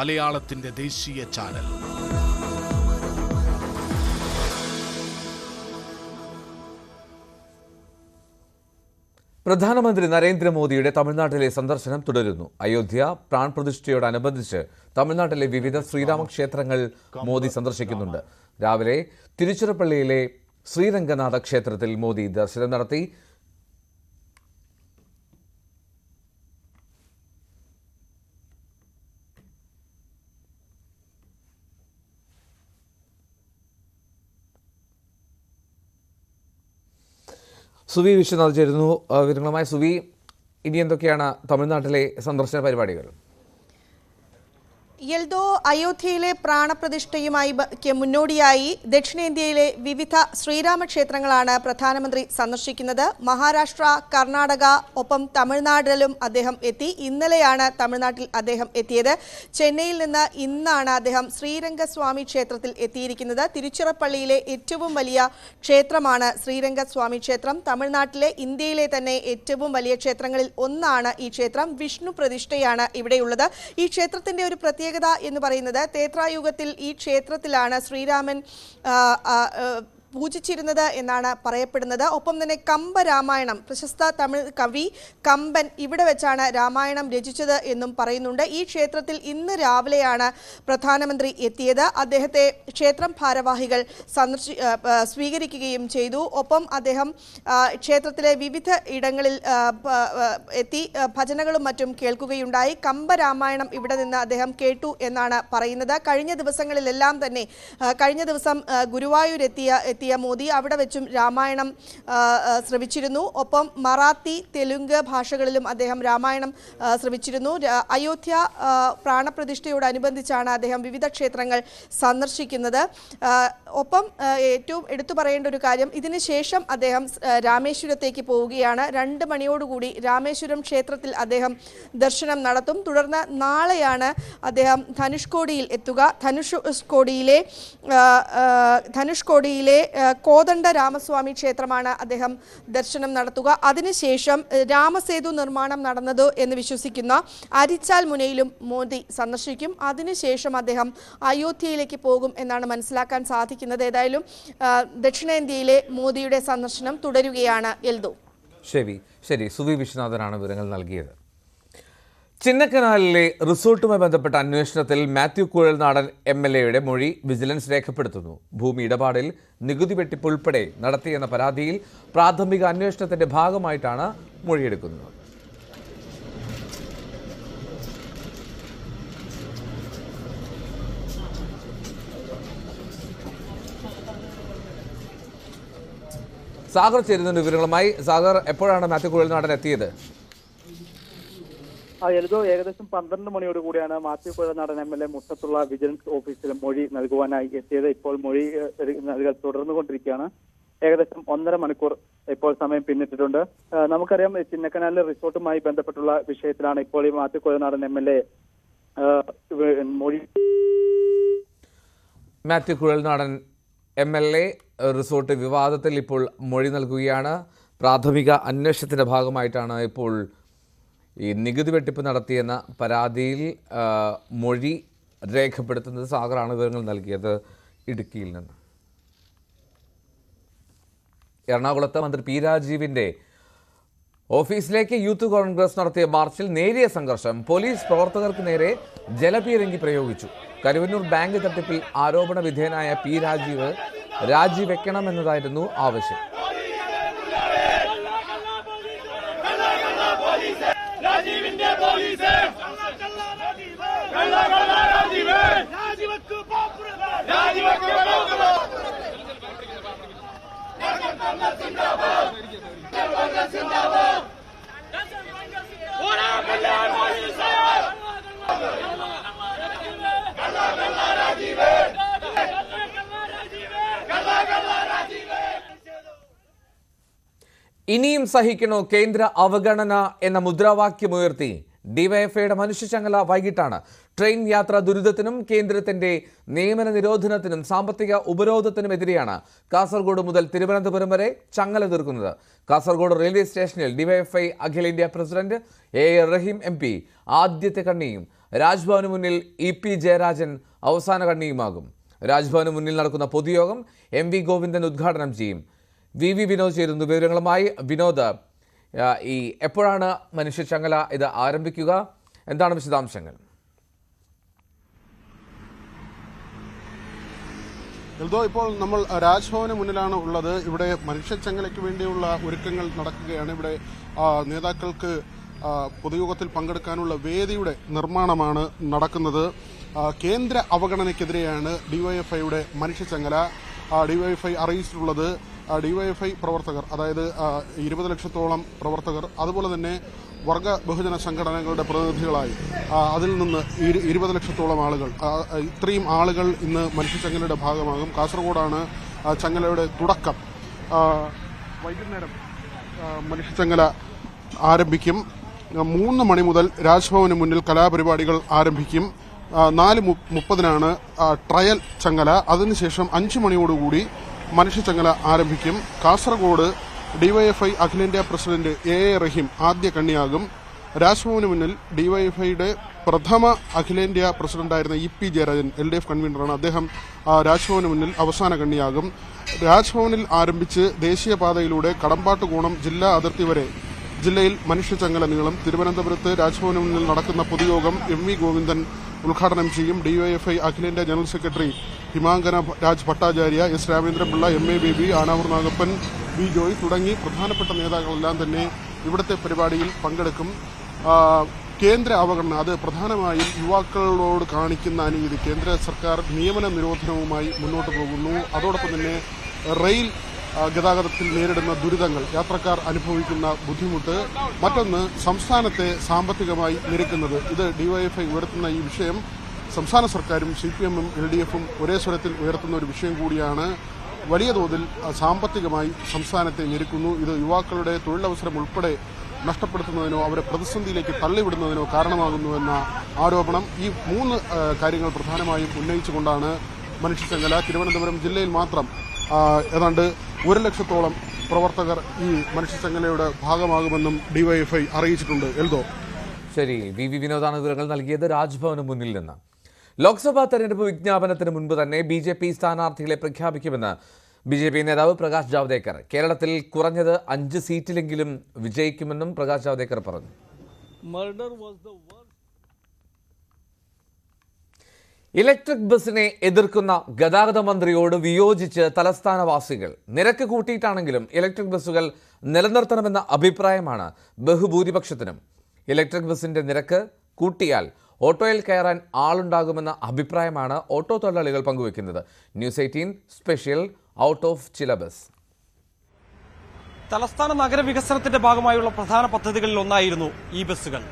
Speaker 15: മലയാളത്തിന്റെ ദേശീയ ചാനൽ.
Speaker 1: പ്രധാനമന്ത്രി നരേന്ദ്രമോദിയുടെ തമിഴ്നാട്ടിലെ സന്ദർശനം തുടരുന്നു. അയോധ്യ പ്രാൺ പ്രതിഷ്ഠയോടനുബന്ധിച്ച് തമിഴ്നാട്ടിലെ വിവിധ ശ്രീരാമക്ഷേത്രങ്ങൾ മോദി സന്ദർശിക്കുന്നുണ്ട്. രാവിലെ തിരുച്ചിറപ്പള്ളിയിലെ ശ്രീരംഗനാഥ ക്ഷേത്രത്തിൽ മോദി ദർശനം നടത്തി. സുവി വിശ്വനാഥ് ചേരുന്നു വിവരങ്ങളുമായി. സുവി, ഇനി എന്തൊക്കെയാണ് തമിഴ്നാട്ടിലെ സന്ദർശന പരിപാടികൾ?
Speaker 16: യെൽദോ, അയോധ്യയിലെ പ്രാണപ്രതിഷ്ഠയുമായി മുന്നോടിയായി ദക്ഷിണേന്ത്യയിലെ വിവിധ ശ്രീരാമക്ഷേത്രങ്ങളാണ് പ്രധാനമന്ത്രി സന്ദർശിക്കുന്നത്. മഹാരാഷ്ട്ര, കർണാടക, ഒപ്പം തമിഴ്നാട്ടിലും അദ്ദേഹം എത്തി. ഇന്നലെയാണ് തമിഴ്നാട്ടിൽ അദ്ദേഹം എത്തിയത്. ചെന്നൈയിൽ നിന്ന് ഇന്നാണ് അദ്ദേഹം ശ്രീരംഗസ്വാമി ക്ഷേത്രത്തിൽ എത്തിയിരിക്കുന്നത്. തിരുച്ചിറപ്പള്ളിയിലെ ഏറ്റവും വലിയ ക്ഷേത്രമാണ് ശ്രീരംഗസ്വാമി ക്ഷേത്രം. തമിഴ്നാട്ടിലെ ഇന്ത്യയിലെ തന്നെ ഏറ്റവും വലിയ ക്ഷേത്രങ്ങളിൽ ഒന്നാണ് ഈ ക്ഷേത്രം. വിഷ്ണു പ്രതിഷ്ഠയാണ് ഇവിടെയുള്ളത്. ഈ ക്ഷേത്രത്തിന്റെ ഒരു പ്രത്യേകത എന്ന് പറയുന്നത് ത്രേതായുഗത്തിൽ ഈ ക്ഷേത്രത്തിലാണ് ശ്രീരാമൻ പൂജിച്ചിരുന്നത് എന്നാണ് പറയപ്പെടുന്നത്. ഒപ്പം തന്നെ കമ്പരാമായണം, പ്രശസ്ത തമിഴ് കവി കമ്പൻ ഇവിടെ വെച്ചാണ് രാമായണം രചിച്ചത് എന്നും പറയുന്നുണ്ട്. ഈ ക്ഷേത്രത്തിൽ ഇന്ന് രാവിലെയാണ് പ്രധാനമന്ത്രി എത്തിയത്. അദ്ദേഹത്തെ ക്ഷേത്രം ഭാരവാഹികൾ സ്വീകരിക്കുകയും ചെയ്തു. ഒപ്പം അദ്ദേഹം ക്ഷേത്രത്തിലെ വിവിധ ഇടങ്ങളിൽ എത്തി ഭജനകളും മറ്റും കേൾക്കുകയുണ്ടായി. കമ്പരാമായണം ഇവിടെ നിന്ന് അദ്ദേഹം കേട്ടു എന്നാണ് പറയുന്നത്. കഴിഞ്ഞ ദിവസങ്ങളിലെല്ലാം തന്നെ കഴിഞ്ഞ ദിവസം ഗുരുവായൂരെത്തിയ മോദി അവിടെ വെച്ചും രാമായണം ശ്രവിച്ചിരുന്നു. ഒപ്പം മറാത്തി, തെലുങ്ക് ഭാഷകളിലും അദ്ദേഹം രാമായണം ശ്രവിച്ചിരുന്നു. അയോധ്യ പ്രാണപ്രതിഷ്ഠയോടനുബന്ധിച്ചാണ് അദ്ദേഹം വിവിധ ക്ഷേത്രങ്ങൾ സന്ദർശിക്കുന്നത്. ഒപ്പം ഏറ്റവും എടുത്തു പറയേണ്ട ഒരു കാര്യം, ഇതിനുശേഷം അദ്ദേഹം രാമേശ്വരത്തേക്ക് പോവുകയാണ്. 2 മണിയോടുകൂടി രാമേശ്വരം ക്ഷേത്രത്തിൽ അദ്ദേഹം ദർശനം നടത്തും. തുടർന്ന് നാളെയാണ് അദ്ദേഹം ധനുഷ്കോടിയിൽ എത്തുക. ധനുഷ്കോടിയിലെ കോദണ്ഡ രാമസ്വാമി ക്ഷേത്രമാണ് അദ്ദേഹം ദർശനം നടത്തുക. അതിനുശേഷം രാമസേതു നിർമ്മാണം നടന്നത് എന്ന് വിശ്വസിക്കുന്ന അരിച്ചാൽ മുനയിലും മോദി സന്ദർശിക്കും. അതിനുശേഷം അദ്ദേഹം അയോധ്യയിലേക്ക് പോകും എന്നാണ് മനസ്സിലാക്കാൻ സാധിക്കുന്നത്. ഏതായാലും ദക്ഷിണേന്ത്യയിലെ മോദിയുടെ സന്ദർശനം തുടരുകയാണ്. എൽദോ.
Speaker 1: ശരി, സുവി വിശ്വനാഥനാണ് വിവരങ്ങൾ നൽകിയത്. ചിന്നക്കനാലിലെ റിസോർട്ടുമായി ബന്ധപ്പെട്ട അന്വേഷണത്തിൽ മാത്യു കുഴൽനാടൻ MLAയുടെ മൊഴി വിജിലൻസ് രേഖപ്പെടുത്തുന്നു. ഭൂമി ഇടപാടിൽ നികുതി വെട്ടിപ്പ് ഉൾപ്പെടെ നടത്തിയെന്ന പരാതിയിൽ പ്രാഥമിക അന്വേഷണത്തിന്റെ ഭാഗമായിട്ടാണ് മൊഴിയെടുക്കുന്നത്. സാഗർ ചേരുന്നുണ്ട് വിവരങ്ങളുമായി. സാഗർ, എപ്പോഴാണ് മാത്യു കുഴൽനാടൻ എത്തിയത്?
Speaker 17: എൽദോ, ഏകദേശം 12 മണിയോട് കൂടിയാണ് മാത്യു കുഴൽനാടൻ MLA മുട്ടത്തുള്ള വിജിലൻസ് ഓഫീസിൽ മൊഴി നൽകുവാനായി എത്തിയത്. ഇപ്പോൾ മൊഴി നൽകൽ തുടർന്നുകൊണ്ടിരിക്കുകയാണ്. ഏകദേശം 1.5 മണിക്കൂർ ഇപ്പോൾ സമയം പിന്നിട്ടിട്ടുണ്ട്. നമുക്കറിയാം, ചിന്നക്കനാലിലെ റിസോർട്ടുമായി ബന്ധപ്പെട്ടുള്ള വിഷയത്തിലാണ് ഇപ്പോൾ ഈ മാത്യു കുഴൽനാടൻ MLA മൊഴി.
Speaker 1: മാത്യു കുഴൽനാടൻ MLA റിസോർട്ട് വിവാദത്തിൽ ഇപ്പോൾ മൊഴി നൽകുകയാണ്. പ്രാഥമിക അന്വേഷണത്തിന്റെ ഭാഗമായിട്ടാണ് ഇപ്പോൾ ഈ നികുതി വെട്ടിപ്പ് നടത്തിയെന്ന പരാതിയിൽ മൊഴി രേഖപ്പെടുത്തുന്നത്. സാഗറാണ് വിവരങ്ങൾ നൽകിയത് ഇടുക്കിയിൽ നിന്ന്. എറണാകുളത്ത് മന്ത്രി പി രാജീവിൻ്റെ ഓഫീസിലേക്ക് യൂത്ത് കോൺഗ്രസ് നടത്തിയ മാർച്ചിൽ നേരിയ സംഘർഷം. പോലീസ് പ്രവർത്തകർക്ക് നേരെ ജലപീരങ്കി പ്രയോഗിച്ചു. കരുവന്നൂർ ബാങ്ക് തട്ടിപ്പിൽ ആരോപണ വിധേയനായ പി രാജീവ് രാജിവെക്കണമെന്നതായിരുന്നു ആവശ്യം. ഇനിയും സഹിക്കണോ കേന്ദ്ര അവഗണന എന്ന മുദ്രാവാക്യമുയർത്തി ഡിവൈഎഫ്ഐയുടെ മനുഷ്യചങ്ങല വൈകിട്ടാണ്. ട്രെയിൻ യാത്രാ ദുരിതത്തിനും കേന്ദ്രത്തിന്റെ നിയമന നിരോധനത്തിനും സാമ്പത്തിക ഉപരോധത്തിനുമെതിരെയാണ് കാസർഗോഡ് മുതൽ തിരുവനന്തപുരം വരെ ചങ്ങല തീർക്കുന്നത്. കാസർഗോഡ് റെയിൽവേ സ്റ്റേഷനിൽ ഡിവൈഎഫ്ഐ അഖിലേന്ത്യാ പ്രസിഡന്റ് AR റഹീം MP ആദ്യത്തെ കണ്ണിയും രാജ്ഭവന് മുന്നിൽ EP ജയരാജൻ അവസാന കണ്ണിയുമാകും. രാജ്ഭവന് മുന്നിൽ നടക്കുന്ന പൊതുയോഗം MV ഗോവിന്ദൻ ഉദ്ഘാടനം ചെയ്യും. VV വിനോദ് ചേരുന്നു വിവരങ്ങളുമായി. വിനോദ്, എപ്പോഴാണ് മനുഷ്യചങ്ങല ഇത് ആരംഭിക്കുക? എന്താണ് വിശദാംശങ്ങൾ?
Speaker 18: എൽദോ, ഇപ്പോൾ നമ്മൾ രാജ്ഭവന് മുന്നിലാണ് ഉള്ളത്. ഇവിടെ മനുഷ്യചങ്ങലയ്ക്ക് വേണ്ടിയുള്ള ഒരുക്കങ്ങൾ നടക്കുകയാണ്. ഇവിടെ നേതാക്കൾക്ക് പൊതുയോഗത്തിൽ പങ്കെടുക്കാനുള്ള വേദിയുടെ നിർമ്മാണമാണ് നടക്കുന്നത്. കേന്ദ്ര അവഗണനയ്ക്കെതിരെയാണ് ഡിവൈഎഫ്ഐയുടെ മനുഷ്യചങ്ങല. ഡിവൈഎഫ്ഐ അറിയിച്ചിട്ടുള്ളത് ഡിവൈഎഫ്ഐ പ്രവർത്തകർ, അതായത് 20 ലക്ഷത്തോളം പ്രവർത്തകർ, അതുപോലെ തന്നെ വർഗ ബഹുജന സംഘടനകളുടെ പ്രതിനിധികളായി അതിൽ നിന്ന് 20 ലക്ഷത്തോളം ആളുകൾ, ഇത്രയും ആളുകൾ ഇന്ന് മനുഷ്യച്ചങ്ങലയുടെ ഭാഗമാകും. കാസർഗോഡാണ് ചങ്ങലയുടെ തുടക്കം. വൈകുന്നേരം മനുഷ്യച്ചങ്ങല ആരംഭിക്കും. 3 മണി മുതൽ രാജ്ഭവന് മുന്നിൽ കലാപരിപാടികൾ ആരംഭിക്കും. 4:30 ട്രയൽ ചങ്ങല. അതിനുശേഷം 5 മണിയോടുകൂടി മനുഷ്യച്ചങ്ങല ആരംഭിക്കും. കാസർഗോഡ് ഡിവൈഎഫ്ഐ അഖിലേന്ത്യാ പ്രസിഡന്റ് എ റഹീം ആദ്യ കണ്ണിയാകും. രാജ്ഭവന് മുന്നിൽ ഡിവൈഎഫ്ഐയുടെ പ്രഥമ അഖിലേന്ത്യാ പ്രസിഡന്റായിരുന്ന ഇ.പി. ജയരാജൻ LDF കൺവീനറാണ്. അദ്ദേഹം രാജ്ഭവന് മുന്നിൽ അവസാന കണ്ണിയാകും. രാജ്ഭവനിൽ ആരംഭിച്ച് ദേശീയപാതയിലൂടെ കടമ്പാട്ടുകോണം ജില്ലാ അതിർത്തി വരെ ജില്ലയിൽ മനുഷ്യച്ചങ്ങല നീളം. തിരുവനന്തപുരത്ത് രാജ്ഭവന് മുന്നിൽ നടക്കുന്ന പൊതുയോഗം MV ഗോവിന്ദൻ ഉദ്ഘാടനം ചെയ്യും. ഡിവൈഎഫ്ഐ അഖിലേന്ത്യാ ജനറൽ സെക്രട്ടറി ഹിമാങ്കന Raj Bhattacharya, S. Ramendrapillai, MA Baby, Anavoor Nagappan, V Joy തുടങ്ങി പ്രധാനപ്പെട്ട നേതാക്കളെല്ലാം തന്നെ ഇവിടുത്തെ പരിപാടിയിൽ പങ്കെടുക്കും. കേന്ദ്ര അവഗണന, അത് പ്രധാനമായും യുവാക്കളോട് കാണിക്കുന്ന അനീതി. കേന്ദ്ര സർക്കാർ നിയമന നിരോധനവുമായി മുന്നോട്ട് പോകുന്നു. അതോടൊപ്പം തന്നെ റെയിൽ ഗതാഗതത്തിൽ നേരിടുന്ന ദുരിതങ്ങൾ, യാത്രക്കാർ അനുഭവിക്കുന്ന ബുദ്ധിമുട്ട്, മറ്റൊന്ന് സംസ്ഥാനത്തെ സാമ്പത്തികമായി ഞെരുക്കുന്നത്. ഇത് ഡിവൈഎഫ്ഐ ഉയർത്തുന്ന ഈ വിഷയം സംസ്ഥാന സർക്കാരും CPM-ഉം LDF-ഉം ഒരേ സ്വരത്തിൽ ഉയർത്തുന്ന ഒരു വിഷയം കൂടിയാണ്. വലിയ തോതിൽ സാമ്പത്തികമായി സംസ്ഥാനത്തെ ഞെരുക്കുന്നു. ഇത് യുവാക്കളുടെ തൊഴിലവസരം ഉൾപ്പെടെ നഷ്ടപ്പെടുത്തുന്നതിനോ അവരെ പ്രതിസന്ധിയിലേക്ക് തള്ളിവിടുന്നതിനോ കാരണമാകുന്നുവെന്ന ആരോപണം. ഈ 3 കാര്യങ്ങൾ പ്രധാനമായും ഉന്നയിച്ചുകൊണ്ടാണ് മനുഷ്യച്ചങ്ങല. തിരുവനന്തപുരം ജില്ലയിൽ മാത്രം ഏതാണ്ട് 1 ലക്ഷത്തോളം പ്രവർത്തകർ ഈ മനുഷ്യച്ചങ്ങലയുടെ ഭാഗമാകുമെന്നും ഡിവൈഎഫ്ഐ അറിയിച്ചിട്ടുണ്ട്. എൽദോ.
Speaker 1: ശരി, വി വിനോദാണ് വിവരങ്ങൾ നൽകിയത് രാജ്ഭവന് മുന്നിൽ നിന്ന്. ലോക്സഭാ തെരഞ്ഞെടുപ്പ് വിജ്ഞാപനത്തിന് മുൻപ് തന്നെ BJP സ്ഥാനാർത്ഥികളെ പ്രഖ്യാപിക്കുമെന്ന് BJP നേതാവ് പ്രകാശ് ജാവ്ദേക്കർ. കേരളത്തിൽ കുറഞ്ഞത് 5 സീറ്റിലെങ്കിലും വിജയിക്കുമെന്നും പ്രകാശ് ജാവ്ദേക്കർ പറഞ്ഞു. ഇലക്ട്രിക് ബസിനെ എതിർക്കുന്ന ഗതാഗത മന്ത്രിയോട് വിയോജിച്ച് തലസ്ഥാനവാസികൾ. നിരക്ക് കൂട്ടിയിട്ടാണെങ്കിലും ഇലക്ട്രിക് ബസ്സുകൾ നിലനിർത്തണമെന്ന അഭിപ്രായമാണ് ബഹുഭൂരിപക്ഷത്തിനും. ഇലക്ട്രിക് ബസിന്റെ നിരക്ക് കൂട്ടിയാൽ ഓട്ടോയിൽ കയറാൻ ആളുണ്ടാകുമെന്ന അഭിപ്രായമാണ് ഓട്ടോ തൊഴിലാളികൾ പങ്കുവെക്കുന്നത്. ന്യൂസ് 18 സ്പെഷ്യൽ ഔട്ട് ഓഫ് ചില ബസ്.
Speaker 19: തലസ്ഥാന നഗരവികസനത്തിന്റെ ഭാഗമായുള്ള പ്രധാന പദ്ധതികളിൽ ഒന്നായിരുന്നു ഈ ബസ്സുകൾ.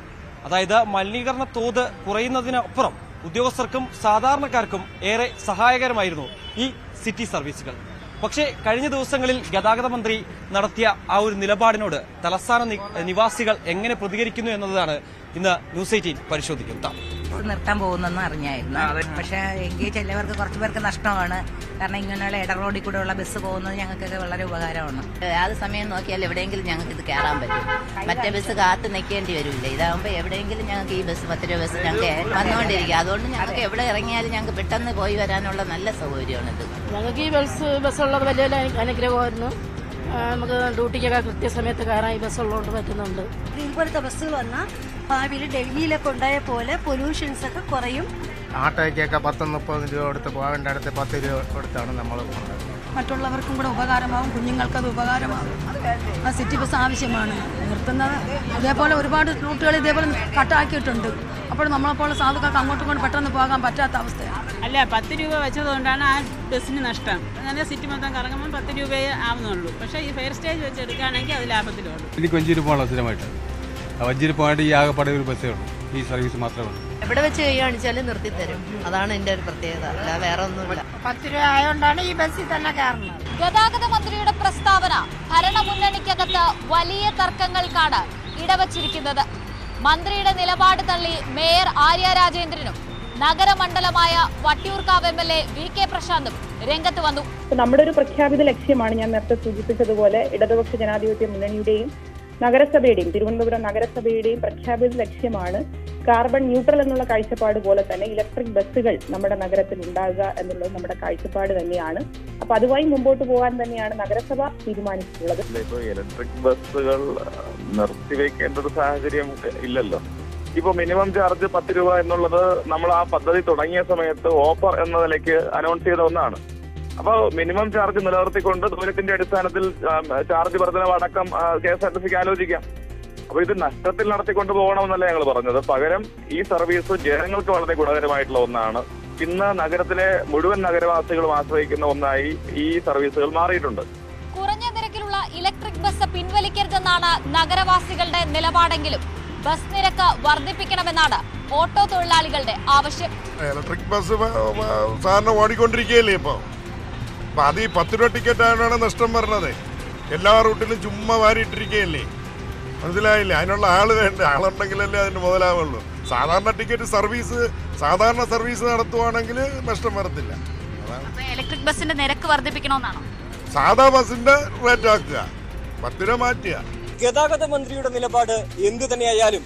Speaker 19: അതായത് മലിനീകരണ തോത് കുറയുന്നതിനപ്പുറം ഉദ്യോഗസ്ഥർക്കും സാധാരണക്കാർക്കും ഏറെ സഹായകരമായിരുന്നു ഈ സിറ്റി സർവീസുകൾ. പക്ഷേ കഴിഞ്ഞ ദിവസങ്ങളിൽ ഗതാഗത മന്ത്രി നടത്തിയ ആ ഒരു നിലപാടിനോട് തലസ്ഥാന നിവാസികൾ എങ്ങനെ പ്രതികരിക്കുന്നു എന്നതാണ് ഇന്ന് ന്യൂസ് 18 പരിശോധിക്കുന്നത്.
Speaker 4: നിർത്താൻ പോകുന്നെന്ന് അറിഞ്ഞായിരുന്നു. പക്ഷേ എങ്കിൽ ചിലവർക്ക് കുറച്ചു പേർക്ക് നഷ്ടമാണ്. കാരണം ഇങ്ങനെയുള്ള ഇട റോഡിൽ കൂടെ ഉള്ള ബസ് പോകുന്നത് ഞങ്ങൾക്കൊക്കെ വളരെ ഉപകാരമാണ്. അത് സമയം നോക്കിയാൽ എവിടെയെങ്കിലും ഞങ്ങൾക്ക് ഇത് കയറാൻ പറ്റും. മറ്റേ ബസ് കാത്ത് നിൽക്കേണ്ടി വരില്ല. ഇതാകുമ്പോൾ എവിടെയെങ്കിലും ഞങ്ങൾക്ക് ഈ ബസ് 10 രൂപ ബസ് ഞങ്ങൾക്ക് വന്നുകൊണ്ടിരിക്കുക. അതുകൊണ്ട് ഞങ്ങൾക്ക് എവിടെ ഇറങ്ങിയാലും ഞങ്ങൾക്ക് പെട്ടെന്ന് പോയി വരാനുള്ള നല്ല സൗകര്യമാണിത്.
Speaker 5: ഞങ്ങൾക്ക് ഈ ബസ്സുള്ളത് വലിയ അനുഗ്രഹമായിരുന്നു. നമുക്ക് ഡ്യൂട്ടിക്കൊക്കെ കൃത്യസമയത്ത് കയറാൻ ഈ ബസ് ഉള്ളതുകൊണ്ട് പറ്റുന്നുണ്ട്.
Speaker 6: ഇപ്പോഴത്തെ ബസ് വന്നാൽ ഭാവിയിൽ ഡൽഹിയിലൊക്കെ ഉണ്ടായ പോലെ പൊല്യൂഷൻസ് ഒക്കെ കുറയും.
Speaker 20: ആട്ടോയ്ക്കൊക്കെ 10-30 രൂപ കൊടുത്ത് പോകേണ്ട അടുത്ത് 10 രൂപ കൊടുത്താണ് നമ്മൾ പോകുന്നത്.
Speaker 6: മറ്റുള്ളവർക്കും കൂടെ ഉപകാരമാകും, കുഞ്ഞുങ്ങൾക്കത് ഉപകാരമാകും. ആ സിറ്റി ബസ് ആവശ്യമാണ്. നിർത്തുന്നത് ഇതേപോലെ ഒരുപാട് റൂട്ടുകൾ ഇതേപോലെ കട്ടാക്കിയിട്ടുണ്ട്. അപ്പോൾ നമ്മളെപ്പോലെ സാധുക്കൾക്ക് അങ്ങോട്ടും ഇങ്ങോട്ടും പെട്ടെന്ന് പോകാൻ പറ്റാത്ത അവസ്ഥയാണ്.
Speaker 21: അല്ല, 10 രൂപ വെച്ചതുകൊണ്ടാണ് ആ ബസ്സിന് നഷ്ടം. അങ്ങനെ സിറ്റി മൊത്തം കറങ്ങുമ്പോൾ 10 രൂപയേ ആവുന്നുള്ളൂ. പക്ഷേ ഈ ഫെയർ സ്റ്റേജ് വെച്ച് എടുക്കുകയാണെങ്കിൽ അത് ലാഭത്തിലുള്ളൂ.
Speaker 22: എനിക്ക് വഞ്ചിയിൽ പോകണം സ്ഥിരമായിട്ട്. വഞ്ചിയിൽ പോകാനായിട്ട് ഈ ആകെപ്പാടെ ഒരു ബസ്സേ ഉള്ളൂ. ഈ സർവീസ് മാത്രമേ ഉള്ളൂ.
Speaker 4: എവിടെ വെച്ച് ചെയ്യുകയാണെച്ചാലും നിർത്തിത്തരും. അതാണ് എൻ്റെ ഒരു പ്രത്യേകത. അല്ല വേറെ ഒന്നുമില്ല.
Speaker 5: 10 രൂപ ആയതുകൊണ്ടാണ് ഈ ബസ്സിൽ തന്നെ കയറുന്നത്.
Speaker 23: ഗതാഗത മന്ത്രിയുടെ പ്രസ്താവന ഭരണമുന്നണിക്കകത്ത് വലിയ തർക്കങ്ങൾക്കാണ് ഇടവച്ചിരിക്കുന്നത്. മന്ത്രിയുടെ നിലപാട് തള്ളി മേയർ ആര്യ രാജേന്ദ്രനും നഗരമണ്ഡലമായ വട്ടിയൂർക്കാവ് MLA VK പ്രശാന്തും രംഗത്ത് വന്നു.
Speaker 24: നമ്മുടെ ഒരു പ്രഖ്യാപിത ലക്ഷ്യമാണ്, ഞാൻ നേരത്തെ സൂചിപ്പിച്ചതുപോലെ ഇടതുപക്ഷ ജനാധിപത്യ മുന്നണിയുടെയും നഗരസഭയുടെയും തിരുവനന്തപുരം നഗരസഭയുടെയും പ്രഖ്യാപിത ലക്ഷ്യമാണ് കാർബൺ ന്യൂട്രൽ എന്നുള്ള കാഴ്ചപ്പാട് പോലെ തന്നെ ഇലക്ട്രിക് ബസ്സുകൾ നമ്മുടെ നഗരത്തിൽ ഉണ്ടാകുക എന്നുള്ളത് നമ്മുടെ കാഴ്ചപ്പാട് തന്നെയാണ്. അപ്പൊ അതുമായി മുമ്പോട്ട് പോകാൻ തന്നെയാണ് നഗരസഭ തീരുമാനിച്ചിട്ടുള്ളത്.
Speaker 25: ഇലക്ട്രിക് ബസ്സുകൾ നിർത്തിവെക്കേണ്ട ഒരു സാഹചര്യം ഇല്ലല്ലോ. ഇപ്പൊ മിനിമം ചാർജ് 10 രൂപ എന്നുള്ളത് നമ്മൾ ആ പദ്ധതി തുടങ്ങിയ സമയത്ത് ഓഫർ എന്ന നിലയ്ക്ക് അനൗൺസ് ചെയ്ത ഒന്നാണ്. അപ്പോൾ മിനിമം ചാർജ് നിലനിർത്തിക്കൊണ്ട് ദൂരത്തിന്റെ അടിസ്ഥാനത്തിൽ ചാർജ് വർധനവടക്കം KSRTCക്ക് ആലോചിക്കാം. അപ്പൊ ഇത് നഷ്ടത്തിൽ നടത്തിക്കൊണ്ട് പോകണമെന്നല്ല ഞങ്ങൾ പറഞ്ഞത്. പകരം ഈ സർവീസ് ജനങ്ങൾക്ക് വളരെ ഗുണകരമായിട്ടുള്ള ഒന്നാണ്. ഇന്ന് നഗരത്തിലെ മുഴുവൻ നഗരവാസികളും ആശ്രയിക്കുന്ന ഒന്നായി ഈ സർവീസുകൾ മാറിയിട്ടുണ്ട്.
Speaker 23: കുറഞ്ഞ നിരക്കിലുള്ള ഇലക്ട്രിക് ബസ് പിൻവലിക്കരുതെന്നാണ് നഗരവാസികളുടെ നിലപാടെങ്കിലും ബസ് നിരക്ക് വർദ്ധിപ്പിക്കണമെന്നാണ് ഓട്ടോ തൊഴിലാളികളുടെ ആവശ്യം.
Speaker 2: ഇലക്ട്രിക് ബസ് സാറിന് ഓടിക്കൊണ്ടിരിക്കുകയല്ലേ ഇപ്പോൾ. അപ്പം അത് ഈ 10 രൂപ ടിക്കറ്റ് ആയതാണ് നഷ്ടം പറഞ്ഞത്. എല്ലാ റൂട്ടിലും ചുമ്മാ വാരിയിട്ടിരിക്കുകയല്ലേ, മനസ്സിലായില്ലേ? അതിനുള്ള ആള് വേണ്ടേ? ആളുണ്ടെങ്കിലല്ലേ അതിന് മുതലാവുള്ളൂ. സാധാരണ സർവീസ് നടത്തുവാണെങ്കിൽ നഷ്ടം വരത്തില്ല.
Speaker 23: ഇലക്ട്രിക് ബസിന്റെ നിരക്ക് വർദ്ധിപ്പിക്കണമെന്നാണോ?
Speaker 2: സാധാ ബസിന്റെ റേറ്റ് ആക്കുക, 10 രൂപ മാറ്റുക.
Speaker 19: ഗതാഗത മന്ത്രിയുടെ നിലപാട് എന്തു തന്നെയായാലും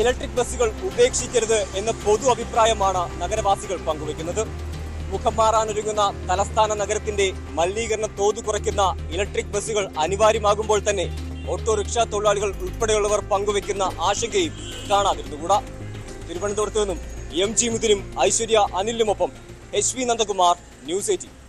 Speaker 19: ഇലക്ട്രിക് ബസ്സുകൾ ഉപേക്ഷിക്കരുത് എന്ന പൊതു അഭിപ്രായമാണ് നഗരവാസികൾ പങ്കുവെക്കുന്നത്. മുഖം മാറാനൊരുങ്ങുന്ന തലസ്ഥാന നഗരത്തിന്റെ മലിനീകരണ തോത് കുറയ്ക്കുന്ന ഇലക്ട്രിക് ബസ്സുകൾ അനിവാര്യമാകുമ്പോൾ തന്നെ ഓട്ടോറിക്ഷ തൊഴിലാളികൾ ഉൾപ്പെടെയുള്ളവർ പങ്കുവെക്കുന്ന ആശങ്കയും കാണാതിരുന്നുകൂടാ. തിരുവനന്തപുരത്ത് നിന്നും MG മുതിരും ഐശ്വര്യ അനിലിനുമൊപ്പം HV നന്ദകുമാർ, ന്യൂസ് 18.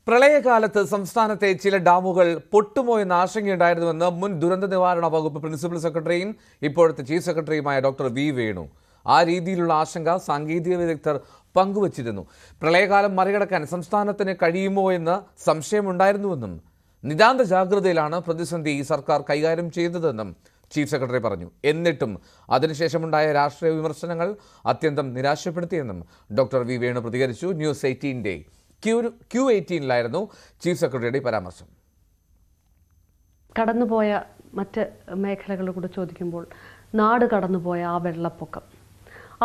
Speaker 1: പ്രളയകാലത്ത് സംസ്ഥാനത്തെ ചില ഡാമുകൾ പൊട്ടുമോ എന്ന ആശങ്കയുണ്ടായിരുന്നുവെന്ന് മുൻ ദുരന്ത നിവാരണ വകുപ്പ് പ്രിൻസിപ്പൽ സെക്രട്ടറിയും ഇപ്പോഴത്തെ ചീഫ് സെക്രട്ടറിയുമായ ഡോക്ടർ വി വേണു ആ രീതിയിലുള്ള ആശങ്ക സാങ്കേതിക വിദഗ്ധർ പങ്കുവച്ചിരുന്നു. പ്രളയകാലം മറികടക്കാൻ സംസ്ഥാനത്തിന് കഴിയുമോ എന്ന് സംശയമുണ്ടായിരുന്നുവെന്നും നിതാന്ത ജാഗ്രതയിലാണ് പ്രതിസന്ധി സർക്കാർ കൈകാര്യം ചെയ്തതെന്നും ചീഫ് സെക്രട്ടറി പറഞ്ഞു. എന്നിട്ടും അതിനുശേഷമുണ്ടായ രാഷ്ട്രീയ വിമർശനങ്ങൾ അത്യന്തം നിരാശപ്പെടുത്തിയെന്നും ഡോക്ടർ വി വേണു പ്രതികരിച്ചു. ന്യൂസ് 18 Q18 ചീഫ് സെക്രട്ടറിയുടെ പരാമർശം.
Speaker 3: കടന്നുപോയ മറ്റ് മേഖലകളെ കൂടെ ചോദിക്കുമ്പോൾ നാട് കടന്നുപോയ ആ വെള്ളപ്പൊക്കം,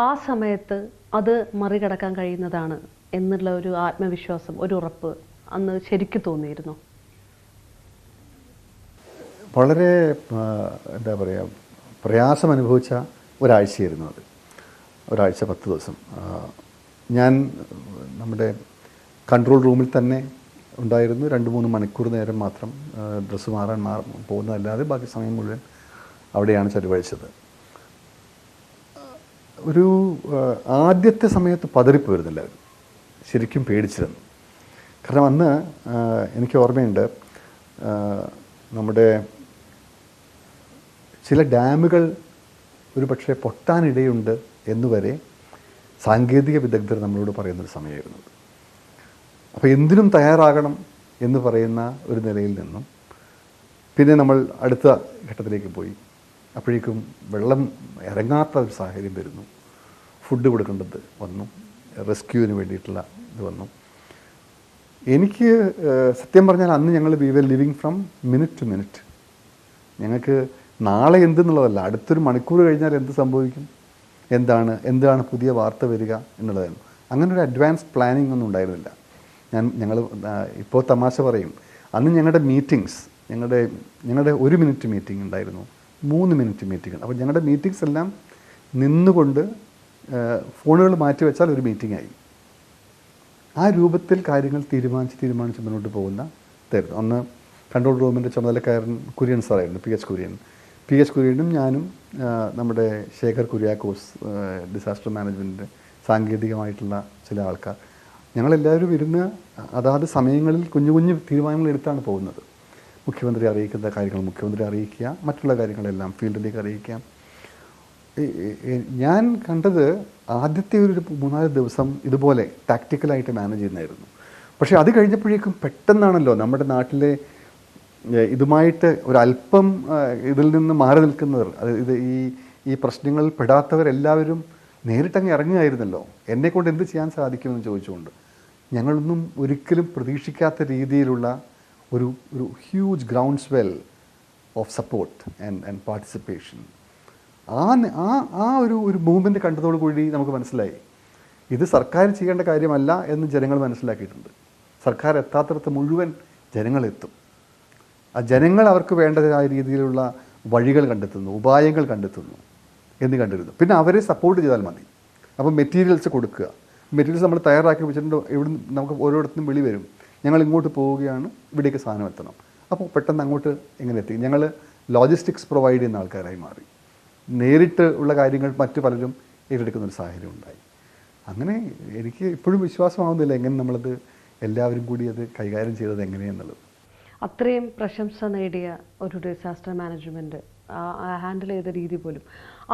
Speaker 3: ആ സമയത്ത് അത് മറികടക്കാൻ കഴിയുന്നതാണ് എന്നുള്ള ഒരു ആത്മവിശ്വാസം, ഒരു ഉറപ്പ് അന്ന് ശരിക്കും തോന്നിയിരുന്നു.
Speaker 7: വളരെ എന്താ പറയുക, പ്രയാസം അനുഭവിച്ച ഒരാഴ്ചയായിരുന്നു അത്. ഒരാഴ്ച 10 ദിവസം ഞാൻ നമ്മുടെ കൺട്രോൾ റൂമിൽ തന്നെ ഉണ്ടായിരുന്നു. 2-3 മണിക്കൂർ നേരം മാത്രം ഡ്രസ്സ് മാറാൻ പോകുന്നതല്ലാതെ ബാക്കി സമയം മുഴുവൻ അവിടെയാണ് ചെലവഴിച്ചത്. ഒരു ആദ്യത്തെ സമയത്ത് പതറിപ്പോയിരുന്നില്ല, ശരിക്കും പേടിച്ചിരുന്നു. കാരണം അന്ന് എനിക്ക് ഓർമ്മയുണ്ട്, നമ്മുടെ ചില ഡാമുകൾ ഒരു പക്ഷേ പൊട്ടാനിടയുണ്ട് എന്നുവരെ സാങ്കേതിക വിദഗ്ധർ നമ്മളോട് പറയുന്നൊരു സമയമായിരുന്നു. അപ്പോൾ എന്തിനും തയ്യാറാകണം എന്ന് പറയുന്ന ഒരു നിലയിൽ നിന്നും പിന്നെ നമ്മൾ അടുത്ത ഘട്ടത്തിലേക്ക് പോയി. അപ്പോഴേക്കും വെള്ളം ഇറങ്ങാത്ത ഒരു സാഹചര്യം വരുന്നു. ഫുഡ് കൊടുക്കേണ്ടത് വന്നു, റെസ്ക്യൂവിന് വേണ്ടിയിട്ടുള്ള ഇത് വന്നു. എനിക്ക് സത്യം പറഞ്ഞാൽ അന്ന് ഞങ്ങൾ we were living from minute to minute. ഞങ്ങൾക്ക് നാളെ എന്തെന്നുള്ളതല്ല, അടുത്തൊരു മണിക്കൂർ കഴിഞ്ഞാൽ എന്ത് സംഭവിക്കും, എന്താണ് പുതിയ വാർത്ത വരിക എന്നുള്ളതായിരുന്നു. അങ്ങനെ ഒരു അഡ്വാൻസ് പ്ലാനിങ് ഒന്നും ഉണ്ടായിരുന്നില്ല. ഞങ്ങൾ ഇപ്പോൾ തമാശ പറയും, അന്ന് ഞങ്ങളുടെ മീറ്റിങ്സ്, ഞങ്ങളുടെ 1 മിനിറ്റ് മീറ്റിംഗ് ഉണ്ടായിരുന്നു, 3 മിനിറ്റ് മീറ്റിംഗ്. അപ്പോൾ ഞങ്ങളുടെ മീറ്റിങ്സ് എല്ലാം നിന്നുകൊണ്ട് ഫോണുകൾ മാറ്റി വെച്ചാൽ ഒരു മീറ്റിംഗായി. ആ രൂപത്തിൽ കാര്യങ്ങൾ തീരുമാനിച്ച് മുന്നോട്ട് പോകുന്ന ഇതായിരുന്നു. അന്ന് കൺട്രോൾ റൂമിൻ്റെ ചുമതലക്കാരൻ കുര്യൻ സാറായിരുന്നു, പി എച്ച് കുര്യനും ഞാനും നമ്മുടെ ശേഖർ കുര്യാക്കോസ്, ഡിസാസ്റ്റർ മാനേജ്മെൻറ്റിൻ്റെ സാങ്കേതികമായിട്ടുള്ള ചില ആൾക്കാർ, ഞങ്ങളെല്ലാവരും ഇരുന്ന് അതാത് സമയങ്ങളിൽ കുഞ്ഞു തീരുമാനങ്ങൾ എടുത്താണ് പോകുന്നത്. മുഖ്യമന്ത്രി അറിയിക്കുന്ന കാര്യങ്ങൾ മുഖ്യമന്ത്രി അറിയിക്കുക, മറ്റുള്ള കാര്യങ്ങളെല്ലാം ഫീൽഡിലേക്ക് അറിയിക്കാം. ഞാൻ കണ്ടത് ആദ്യത്തെ ഒരു 3-4 ദിവസം ഇതുപോലെ ടാക്റ്റിക്കലായിട്ട് മാനേജ് ചെയ്യുന്നതായിരുന്നു. പക്ഷേ അത് കഴിഞ്ഞപ്പോഴേക്കും പെട്ടെന്നാണല്ലോ നമ്മുടെ നാട്ടിലെ ഇതുമായിട്ട് ഒരല്പം ഇതിൽ നിന്ന് മാറി നിൽക്കുന്നവർ, ഇത് ഈ പ്രശ്നങ്ങളിൽ പെടാത്തവരെല്ലാവരും നേരിട്ടങ്ങ് ഇറങ്ങുകയായിരുന്നല്ലോ. എന്നെക്കൊണ്ട് എന്ത് ചെയ്യാൻ സാധിക്കുമെന്ന് ചോദിച്ചുകൊണ്ട് ഞങ്ങളൊന്നും ഒരിക്കലും പ്രതീക്ഷിക്കാത്ത രീതിയിലുള്ള ഒരു huge ground swell of support and participation. ആ ഒരു മൂവ്മെൻറ്റ് കണ്ടതോടുകൂടി നമുക്ക് മനസ്സിലായി ഇത് സർക്കാർ ചെയ്യേണ്ട കാര്യമല്ല എന്ന് ജനങ്ങൾ മനസ്സിലാക്കിയിട്ടുണ്ട്. സർക്കാർ എത്താത്തിടത്ത് മുഴുവൻ ജനങ്ങളെത്തും. ആ ജനങ്ങൾ അവർക്ക് വേണ്ടതായ രീതിയിലുള്ള വഴികൾ കണ്ടെത്തുന്നു, ഉപായങ്ങൾ കണ്ടെത്തുന്നു എന്ന് കണ്ടിരുന്നു. പിന്നെ അവരെ സപ്പോർട്ട് ചെയ്താൽ മതി. അപ്പോൾ മെറ്റീരിയൽസ് കൊടുക്കുക, മെറ്റീരിയൽസ് നമ്മൾ തയ്യാറാക്കി വെച്ചിട്ടുണ്ട്, ഇവിടെ നമുക്ക് ഓരോരുത്തരും വിളി വരും, ഞങ്ങൾ ഇങ്ങോട്ട് പോവുകയാണ്, ഇവിടേക്ക് സാധനം എത്തണം. അപ്പോൾ പെട്ടെന്ന് അങ്ങോട്ട് എങ്ങനെ എത്തി? ഞങ്ങൾ ലോജിസ്റ്റിക്സ് പ്രൊവൈഡ് ചെയ്യുന്ന ആൾക്കാരായി മാറി. നേരിട്ട് ഉള്ള കാര്യങ്ങൾ മറ്റു പലരും ഏറ്റെടുക്കുന്നൊരു സാഹചര്യം ഉണ്ടായി. അങ്ങനെ എനിക്ക് ഇപ്പോഴും വിശ്വാസമാവുന്നില്ല എങ്ങനെ നമ്മളത് എല്ലാവരും കൂടി അത് കൈകാര്യം ചെയ്തത് എങ്ങനെയെന്നുള്ളത്.
Speaker 3: അത്രയും പ്രശംസ നേടിയ ഒരു ഡിസാസ്റ്റർ മാനേജ്മെൻറ്റ് ഹാൻഡിൽ ചെയ്ത രീതി പോലും,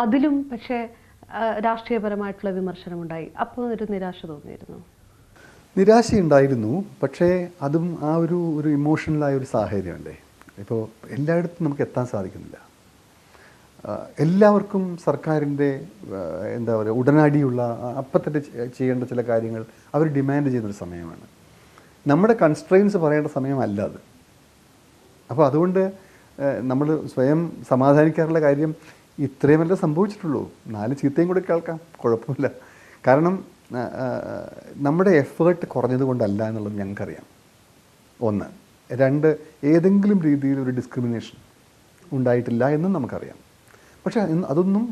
Speaker 3: അതിലും പക്ഷേ രാഷ്ട്രീയപരമായിട്ടുള്ള വിമർശനമുണ്ടായി. അപ്പോൾ ഒരു നിരാശ തോന്നിയിരുന്നു.
Speaker 7: നിരാശയുണ്ടായിരുന്നു, പക്ഷേ അതും ആ ഒരു ഇമോഷണലായ ഒരു സാഹചര്യമല്ലേ. ഇപ്പോൾ എല്ലായിടത്തും നമുക്ക് എത്താൻ സാധിക്കുന്നില്ല. എല്ലാവർക്കും സർക്കാരിൻ്റെ എന്താ പറയുക ഉടനടിയുള്ള അപ്പം തന്നെ ചെയ്യേണ്ട ചില കാര്യങ്ങൾ അവർ ഡിമാൻഡ് ചെയ്യുന്നൊരു സമയമാണ്. നമ്മുടെ കൺസ്ട്രെയിൻസ് പറയേണ്ട സമയമല്ല അത്. അപ്പോൾ അതുകൊണ്ട് നമ്മൾ സ്വയം സമാധാനിക്കാറുള്ള കാര്യം ഇത്രയുമല്ല സംഭവിച്ചിട്ടുള്ളൂ, 4 ചീത്തയും കൂടെ കേൾക്കാം, കുഴപ്പമില്ല. കാരണം നമ്മുടെ എഫേർട്ട് കുറഞ്ഞതുകൊണ്ടല്ല എന്നുള്ളത് ഞങ്ങൾക്കറിയാം. 1. 2, ഏതെങ്കിലും രീതിയിൽ ഒരു ഡിസ്ക്രിമിനേഷൻ ഉണ്ടായിട്ടില്ല എന്നും നമുക്കറിയാം. പക്ഷേ അതൊന്നും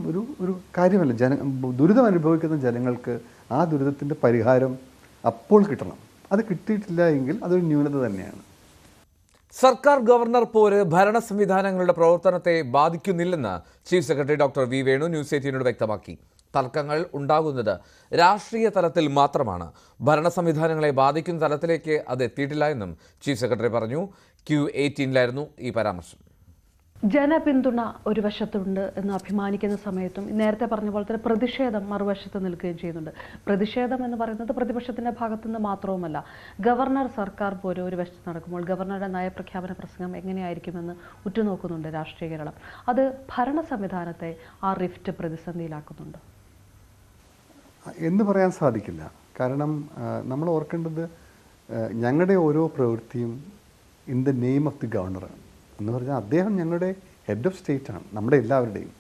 Speaker 7: ഒരു കാര്യമല്ല. ദുരിതം അനുഭവിക്കുന്ന ജനങ്ങൾക്ക് ആ ദുരിതത്തിൻ്റെ പരിഹാരം അപ്പോൾ കിട്ടണം. അത് കിട്ടിയിട്ടില്ല എങ്കിൽ അതൊരു ന്യൂനത തന്നെയാണ്.
Speaker 1: സർക്കാർ ഗവർണർ പോര് ഭരണ സംവിധാനങ്ങളുടെ പ്രവർത്തനത്തെ ബാധിക്കുന്നില്ലെന്ന് chief secretary doctor V Venu news 18 വ്യക്തമാക്കി. തർക്കങ്ങൾ ഉണ്ടാകുന്നത് രാഷ്ട്രീയ തലത്തിൽ മാത്രമാണ്, ഭരണ സംവിധാനങ്ങളെ ബാധിക്കുന്ന തലത്തിലേക്ക് അത് എത്തിയിട്ടില്ല എന്നും ചീഫ് സെക്രട്ടറി പറഞ്ഞു. Q18 ഈ പരാമർശം.
Speaker 3: ജനപിന്തുണ ഒരു വശത്തുണ്ട് എന്ന് അഭിമാനിക്കുന്ന സമയത്തും നേരത്തെ പറഞ്ഞ പോലെ തന്നെ പ്രതിഷേധം മറുവശത്ത് നിൽക്കുകയും ചെയ്യുന്നുണ്ട്. പ്രതിഷേധം എന്ന് പറയുന്നത് പ്രതിപക്ഷത്തിൻ്റെ ഭാഗത്തുനിന്ന് മാത്രവുമല്ല, ഗവർണർ സർക്കാർ പോലും ഒരു വശത്ത് നടക്കുമ്പോൾ ഗവർണറുടെ നയപ്രഖ്യാപന പ്രസംഗം എങ്ങനെയായിരിക്കുമെന്ന് ഉറ്റുനോക്കുന്നുണ്ട് രാഷ്ട്രീയ കേരളം. അത് ഭരണ സംവിധാനത്തെ ആ റിഫ്റ്റ് പ്രതിസന്ധിയിലാക്കുന്നുണ്ട്
Speaker 7: എന്ന് പറയാൻ സാധിക്കില്ല. കാരണം നമ്മൾ ഓർക്കേണ്ടത് ഞങ്ങളുടെ ഓരോ പ്രവൃത്തിയും in the name of the ഗവർണറാണ് എന്ന് പറഞ്ഞാൽ അദ്ദേഹം ഞങ്ങളുടെ ഹെഡ് ഓഫ് സ്റ്റേറ്റാണ്, നമ്മുടെ എല്ലാവരുടെയും.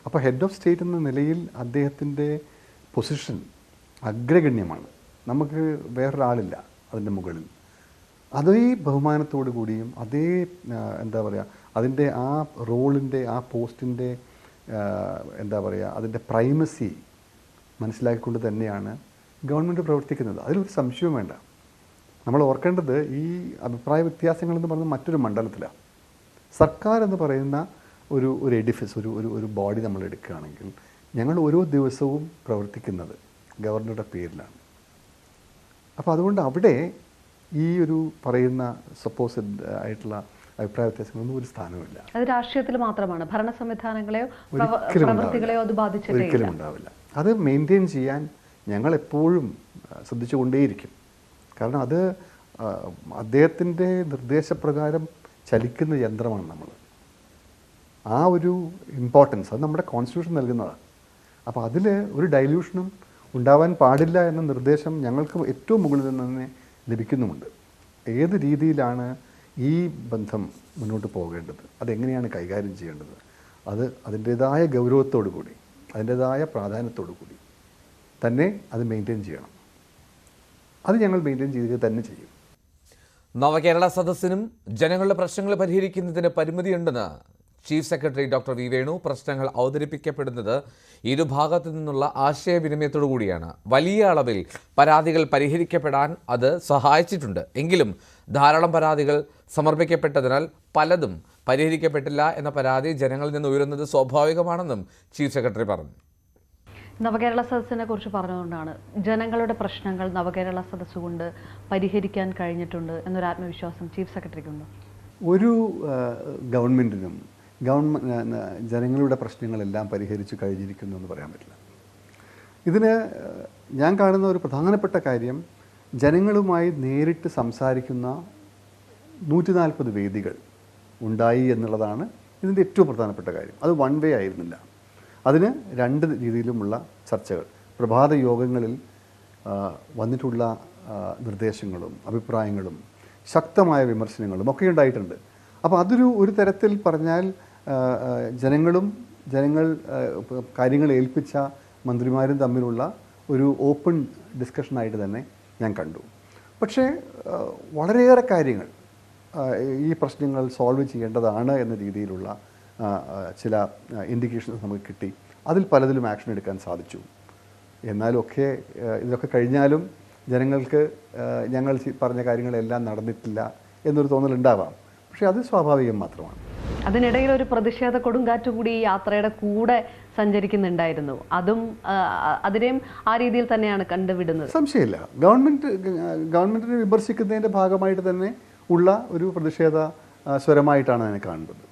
Speaker 7: അപ്പോൾ ഹെഡ് ഓഫ് സ്റ്റേറ്റ് എന്ന നിലയിൽ അദ്ദേഹത്തിൻ്റെ പൊസിഷൻ അഗ്രഗണ്യമാണ്. നമുക്ക് വേറൊരാളില്ല അതിൻ്റെ മുകളിൽ. അതേ ബഹുമാനത്തോടു കൂടിയും അതേ എന്താ പറയുക അതിൻ്റെ ആ റോളിൻ്റെ ആ പോസ്റ്റിൻ്റെ എന്താ പറയുക അതിൻ്റെ പ്രൈമസി മനസ്സിലാക്കിക്കൊണ്ട് തന്നെയാണ് ഗവൺമെൻറ് പ്രവർത്തിക്കുന്നത്. അതിലൊരു സംശയവും വേണ്ട. നമ്മൾ ഓർക്കേണ്ടത് ഈ അഭിപ്രായ വ്യത്യാസങ്ങളെന്ന് പറയുന്നത് മറ്റൊരു മണ്ഡലത്തിലാണ്. സർക്കാർ എന്ന് പറയുന്ന ഒരു എഡിഫിസ്, ഒരു ബോഡി നമ്മൾ എടുക്കുകയാണെങ്കിൽ ഞങ്ങൾ ഓരോ ദിവസവും പ്രവർത്തിക്കുന്നത് ഗവർണറുടെ പേരിലാണ്. അപ്പോൾ അതുകൊണ്ട് അവിടെ ഈ ഒരു പറയുന്ന സപ്പോസ്ഡ് ആയിട്ടുള്ള അഭിപ്രായ വ്യത്യാസങ്ങളൊന്നും ഒരു സ്ഥാനമില്ല.
Speaker 3: അത് രാഷ്ട്രീയത്തിൽ മാത്രമാണ്, ഭരണ സംവിധാനങ്ങളെയോ പ്രവൃത്തികളെയോ അത്
Speaker 7: ഒരിക്കലും ഉണ്ടാവില്ല. അത് മെയിൻറ്റെയിൻ ചെയ്യാൻ ഞങ്ങൾ എപ്പോഴും ശ്രദ്ധിച്ചുകൊണ്ടേയിരിക്കും. കാരണം അത് അദ്ദേഹത്തിൻ്റെ നിർദ്ദേശപ്രകാരം ചലിക്കുന്ന യന്ത്രമാണ് നമ്മൾ. ആ ഒരു ഇമ്പോർട്ടൻസ് അത് നമ്മുടെ കോൺസ്റ്റിറ്റ്യൂഷൻ നൽകുന്നതാണ്. അപ്പോൾ അതിൽ ഒരു ഡൈല്യൂഷനും ഉണ്ടാവാൻ പാടില്ല എന്ന നിർദ്ദേശം ഞങ്ങൾക്ക് ഏറ്റവും മുകളിൽ നിന്ന് തന്നെ ലഭിക്കുന്നുമുണ്ട്. ഏത് രീതിയിലാണ് ഈ ബന്ധം മുന്നോട്ട് പോകേണ്ടത്, അതെങ്ങനെയാണ് കൈകാര്യം ചെയ്യേണ്ടത്, അത് അതിൻ്റേതായ ഗൗരവത്തോടു കൂടി അതിൻ്റേതായ പ്രാധാന്യത്തോടു കൂടി തന്നെ അത് മെയിൻറ്റെയിൻ ചെയ്യണം. അത് ഞങ്ങൾ മെയിൻറ്റെയിൻ ചെയ്യുക തന്നെ ചെയ്യും.
Speaker 1: നവകേരള സദസ്സിനും ജനങ്ങളുടെ പ്രശ്നങ്ങൾ പരിഹരിക്കുന്നതിന് പരിമിതിയുണ്ടെന്ന് chief secretary doctor V Venu. പ്രശ്നങ്ങൾ അവതരിപ്പിക്കപ്പെടുന്നത് ഇരുഭാഗത്തു നിന്നുള്ള ആശയവിനിമയത്തോടു കൂടിയാണ്. വലിയ അളവിൽ പരാതികൾ പരിഹരിക്കപ്പെടാൻ അത് സഹായിച്ചിട്ടുണ്ട്. എങ്കിലും ധാരാളം പരാതികൾ സമർപ്പിക്കപ്പെട്ടതിനാൽ പലതും പരിഹരിക്കപ്പെട്ടില്ല എന്ന പരാതി ജനങ്ങളിൽ നിന്ന് ഉയരുന്നത് സ്വാഭാവികമാണെന്നും ചീഫ് സെക്രട്ടറി പറഞ്ഞു.
Speaker 3: നവകേരള സദസ്സിനെ കുറിച്ച് പറഞ്ഞതുകൊണ്ടാണ് ജനങ്ങളുടെ പ്രശ്നങ്ങൾ നവകേരള സദസ്സ് കൊണ്ട് പരിഹരിക്കാൻ കഴിഞ്ഞിട്ടുണ്ട് എന്നൊരു ആത്മവിശ്വാസം ചീഫ് സെക്രട്ടറിക്കുണ്ട്.
Speaker 7: ഒരു ഗവൺമെൻറ്റിനും ജനങ്ങളുടെ പ്രശ്നങ്ങളെല്ലാം പരിഹരിച്ചു കഴിഞ്ഞിരിക്കുന്നു എന്ന് പറയാൻ പറ്റില്ല. ഇതിന് ഞാൻ കാണുന്ന ഒരു പ്രധാനപ്പെട്ട കാര്യം ജനങ്ങളുമായി നേരിട്ട് സംസാരിക്കുന്ന 140 വേദികൾ ഉണ്ടായി എന്നുള്ളതാണ് ഇതിൻ്റെ ഏറ്റവും പ്രധാനപ്പെട്ട കാര്യം. അത് വൺ വേ ആയിരുന്നില്ല. അതിന് 2 രീതിയിലുമുള്ള ചർച്ചകൾ, പ്രഭാത യോഗങ്ങളിൽ വന്നിട്ടുള്ള നിർദ്ദേശങ്ങളും അഭിപ്രായങ്ങളും ശക്തമായ വിമർശനങ്ങളും ഒക്കെ ഉണ്ടായിട്ടുണ്ട്. അപ്പോൾ ഒരു തരത്തിൽ പറഞ്ഞാൽ ജനങ്ങൾ കാര്യങ്ങൾ ഏൽപ്പിച്ച മന്ത്രിമാരും തമ്മിലുള്ള ഒരു ഓപ്പൺ ഡിസ്കഷനായിട്ട് തന്നെ ഞാൻ കണ്ടു. പക്ഷേ വളരെയേറെ കാര്യങ്ങൾ ഈ പ്രശ്നങ്ങൾ സോൾവ് ചെയ്യേണ്ടതാണ് എന്ന രീതിയിലുള്ള ചില ഇൻഡിക്കേഷൻസ് നമുക്ക് കിട്ടി. അതിൽ പലതിലും ആക്ഷൻ എടുക്കാൻ സാധിച്ചു. എന്നാലൊക്കെ ഇതൊക്കെ കഴിഞ്ഞാലും ജനങ്ങൾക്ക് ഞങ്ങൾ പറഞ്ഞ കാര്യങ്ങളെല്ലാം നടന്നിട്ടില്ല എന്നൊരു തോന്നലുണ്ടാവാം. പക്ഷേ അത് സ്വാഭാവികം മാത്രമാണ്.
Speaker 3: അതിനിടയിൽ ഒരു പ്രതിഷേധ കൊടുങ്കാറ്റ് കൂടി ഈ യാത്രയുടെ കൂടെ സഞ്ചരിക്കുന്നുണ്ടായിരുന്നു. അതിനെയും ആ രീതിയിൽ തന്നെയാണ് കണ്ടുവിടുന്നത്.
Speaker 7: സംശയമില്ല. ഗവൺമെൻറ്റിനെ വിമർശിക്കുന്നതിൻ്റെ ഭാഗമായിട്ട് തന്നെ ഉള്ള ഒരു പ്രതിഷേധ സ്വരമായിട്ടാണ് അതിനെ കാണുന്നത്.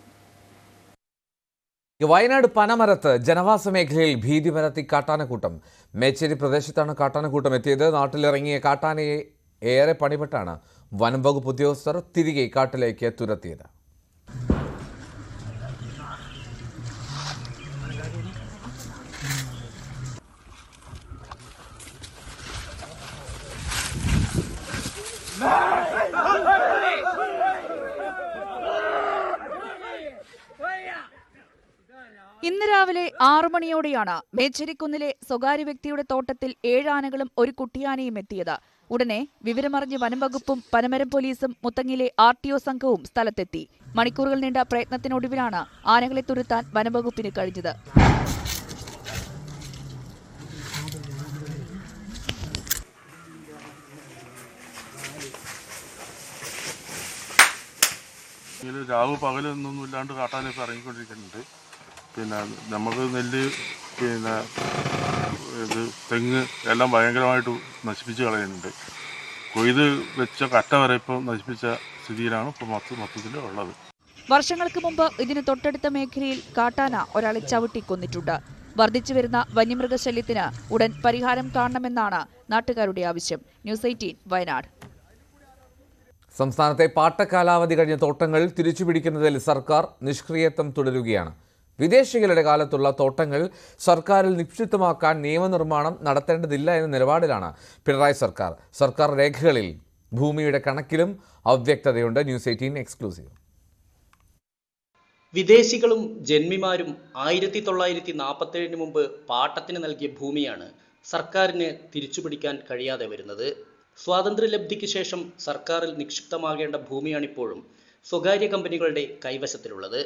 Speaker 1: വയനാട് പനമരത്ത് ജനവാസ മേഖലയിൽ ഭീതി പരത്തി കാട്ടാനക്കൂട്ടം. മേച്ചേരി പ്രദേശത്താണ് കാട്ടാനക്കൂട്ടം എത്തിയത്. നാട്ടിലിറങ്ങിയ കാട്ടാനയെ ഏറെ പണിപ്പെട്ടാണ് വനം വകുപ്പ് ഉദ്യോഗസ്ഥർ തിരികെ കാട്ടിലേക്ക് തുരത്തിയത്.
Speaker 8: ഇന്ന് രാവിലെ 6 മണിയോടെയാണ് മേച്ചേരിക്കുന്നിലെ സ്വകാര്യ വ്യക്തിയുടെ തോട്ടത്തിൽ 7 ആനകളും ഒരു കുട്ടിയാനയും എത്തിയത്. ഉടനെ വിവരമറിഞ്ഞ് വനംവകുപ്പും പനമരം പോലീസും മുത്തങ്ങിലെ RTO സംഘവും സ്ഥലത്തെത്തി. മണിക്കൂറുകൾ നീണ്ട പ്രയത്നത്തിനൊടുവിലാണ് ആനകളെ തുരത്താൻ വനംവകുപ്പിന് കഴിഞ്ഞത്.
Speaker 18: രാവ് പകലൊന്നും ഇല്ലാണ്ട് കാട്ടാനൊക്കെ ഇറങ്ങിക്കൊണ്ടിരിക്കുന്നുണ്ട്. പിന്നെ നമുക്ക് നെല്ല്, പിന്നെ ഇത് തെങ്ങ് എല്ലാം ഭയങ്കരമായിട്ട് നശിപ്പിച്ച് കളയുന്നുണ്ട്. കൊയ്ത് വെച്ച കട്ട വരെ ഇപ്പോൾ നശിപ്പിച്ച സ്ഥിതിയിലാണ് ഇപ്പോൾ മൊത്തത്തിൽ ഉള്ളത്.
Speaker 8: വർഷങ്ങൾക്ക് മുമ്പ് ഇതിന് തൊട്ടടുത്ത മേഖലയിൽ കാട്ടാന ഒരാളെ ചവിട്ടി കൊന്നിട്ടുണ്ട്. വർദ്ധിച്ചുവരുന്ന വന്യമൃഗശല്യത്തിന് ഉടൻ പരിഹാരം കാണണമെന്നാണ് നാട്ടുകാരുടെ ആവശ്യം. ന്യൂസ് 18 വയനാട്.
Speaker 1: സംസ്ഥാനത്തെ പാട്ടക്കാലാവധി കഴിഞ്ഞ തോട്ടങ്ങൾ തിരിച്ചുപിടിക്കുന്നതിൽ സർക്കാർ നിഷ്ക്രിയത്വം തുടരുകയാണ്. വിദേശികളുടെ കാലത്തുള്ള തോട്ടങ്ങൾ സർക്കാരിൽ നിക്ഷിപ്തമാക്കാൻ നിയമനിർമ്മാണം നടത്തേണ്ടതില്ല എന്ന നിലപാടിലാണ് പിണറായി സർക്കാർ. സർക്കാർ രേഖകളിൽ ഭൂമിയുടെ കണക്കിലും അവ്യക്തതയുണ്ട്. News 18 exclusive.
Speaker 9: വിദേശികളും ജന്മിമാരും 1947 മുമ്പ് പാട്ടത്തിന് നൽകിയ ഭൂമിയാണ് സർക്കാരിന് തിരിച്ചുപിടിക്കാൻ കഴിയാതെ വരുന്നത്. സ്വാതന്ത്ര്യലബ്ധിക്ക് ശേഷം സർക്കാരിൽ നിക്ഷിപ്തമാകേണ്ട ഭൂമിയാണിപ്പോഴും സ്വകാര്യ കമ്പനികളുടെ കൈവശത്തിലുള്ളത്.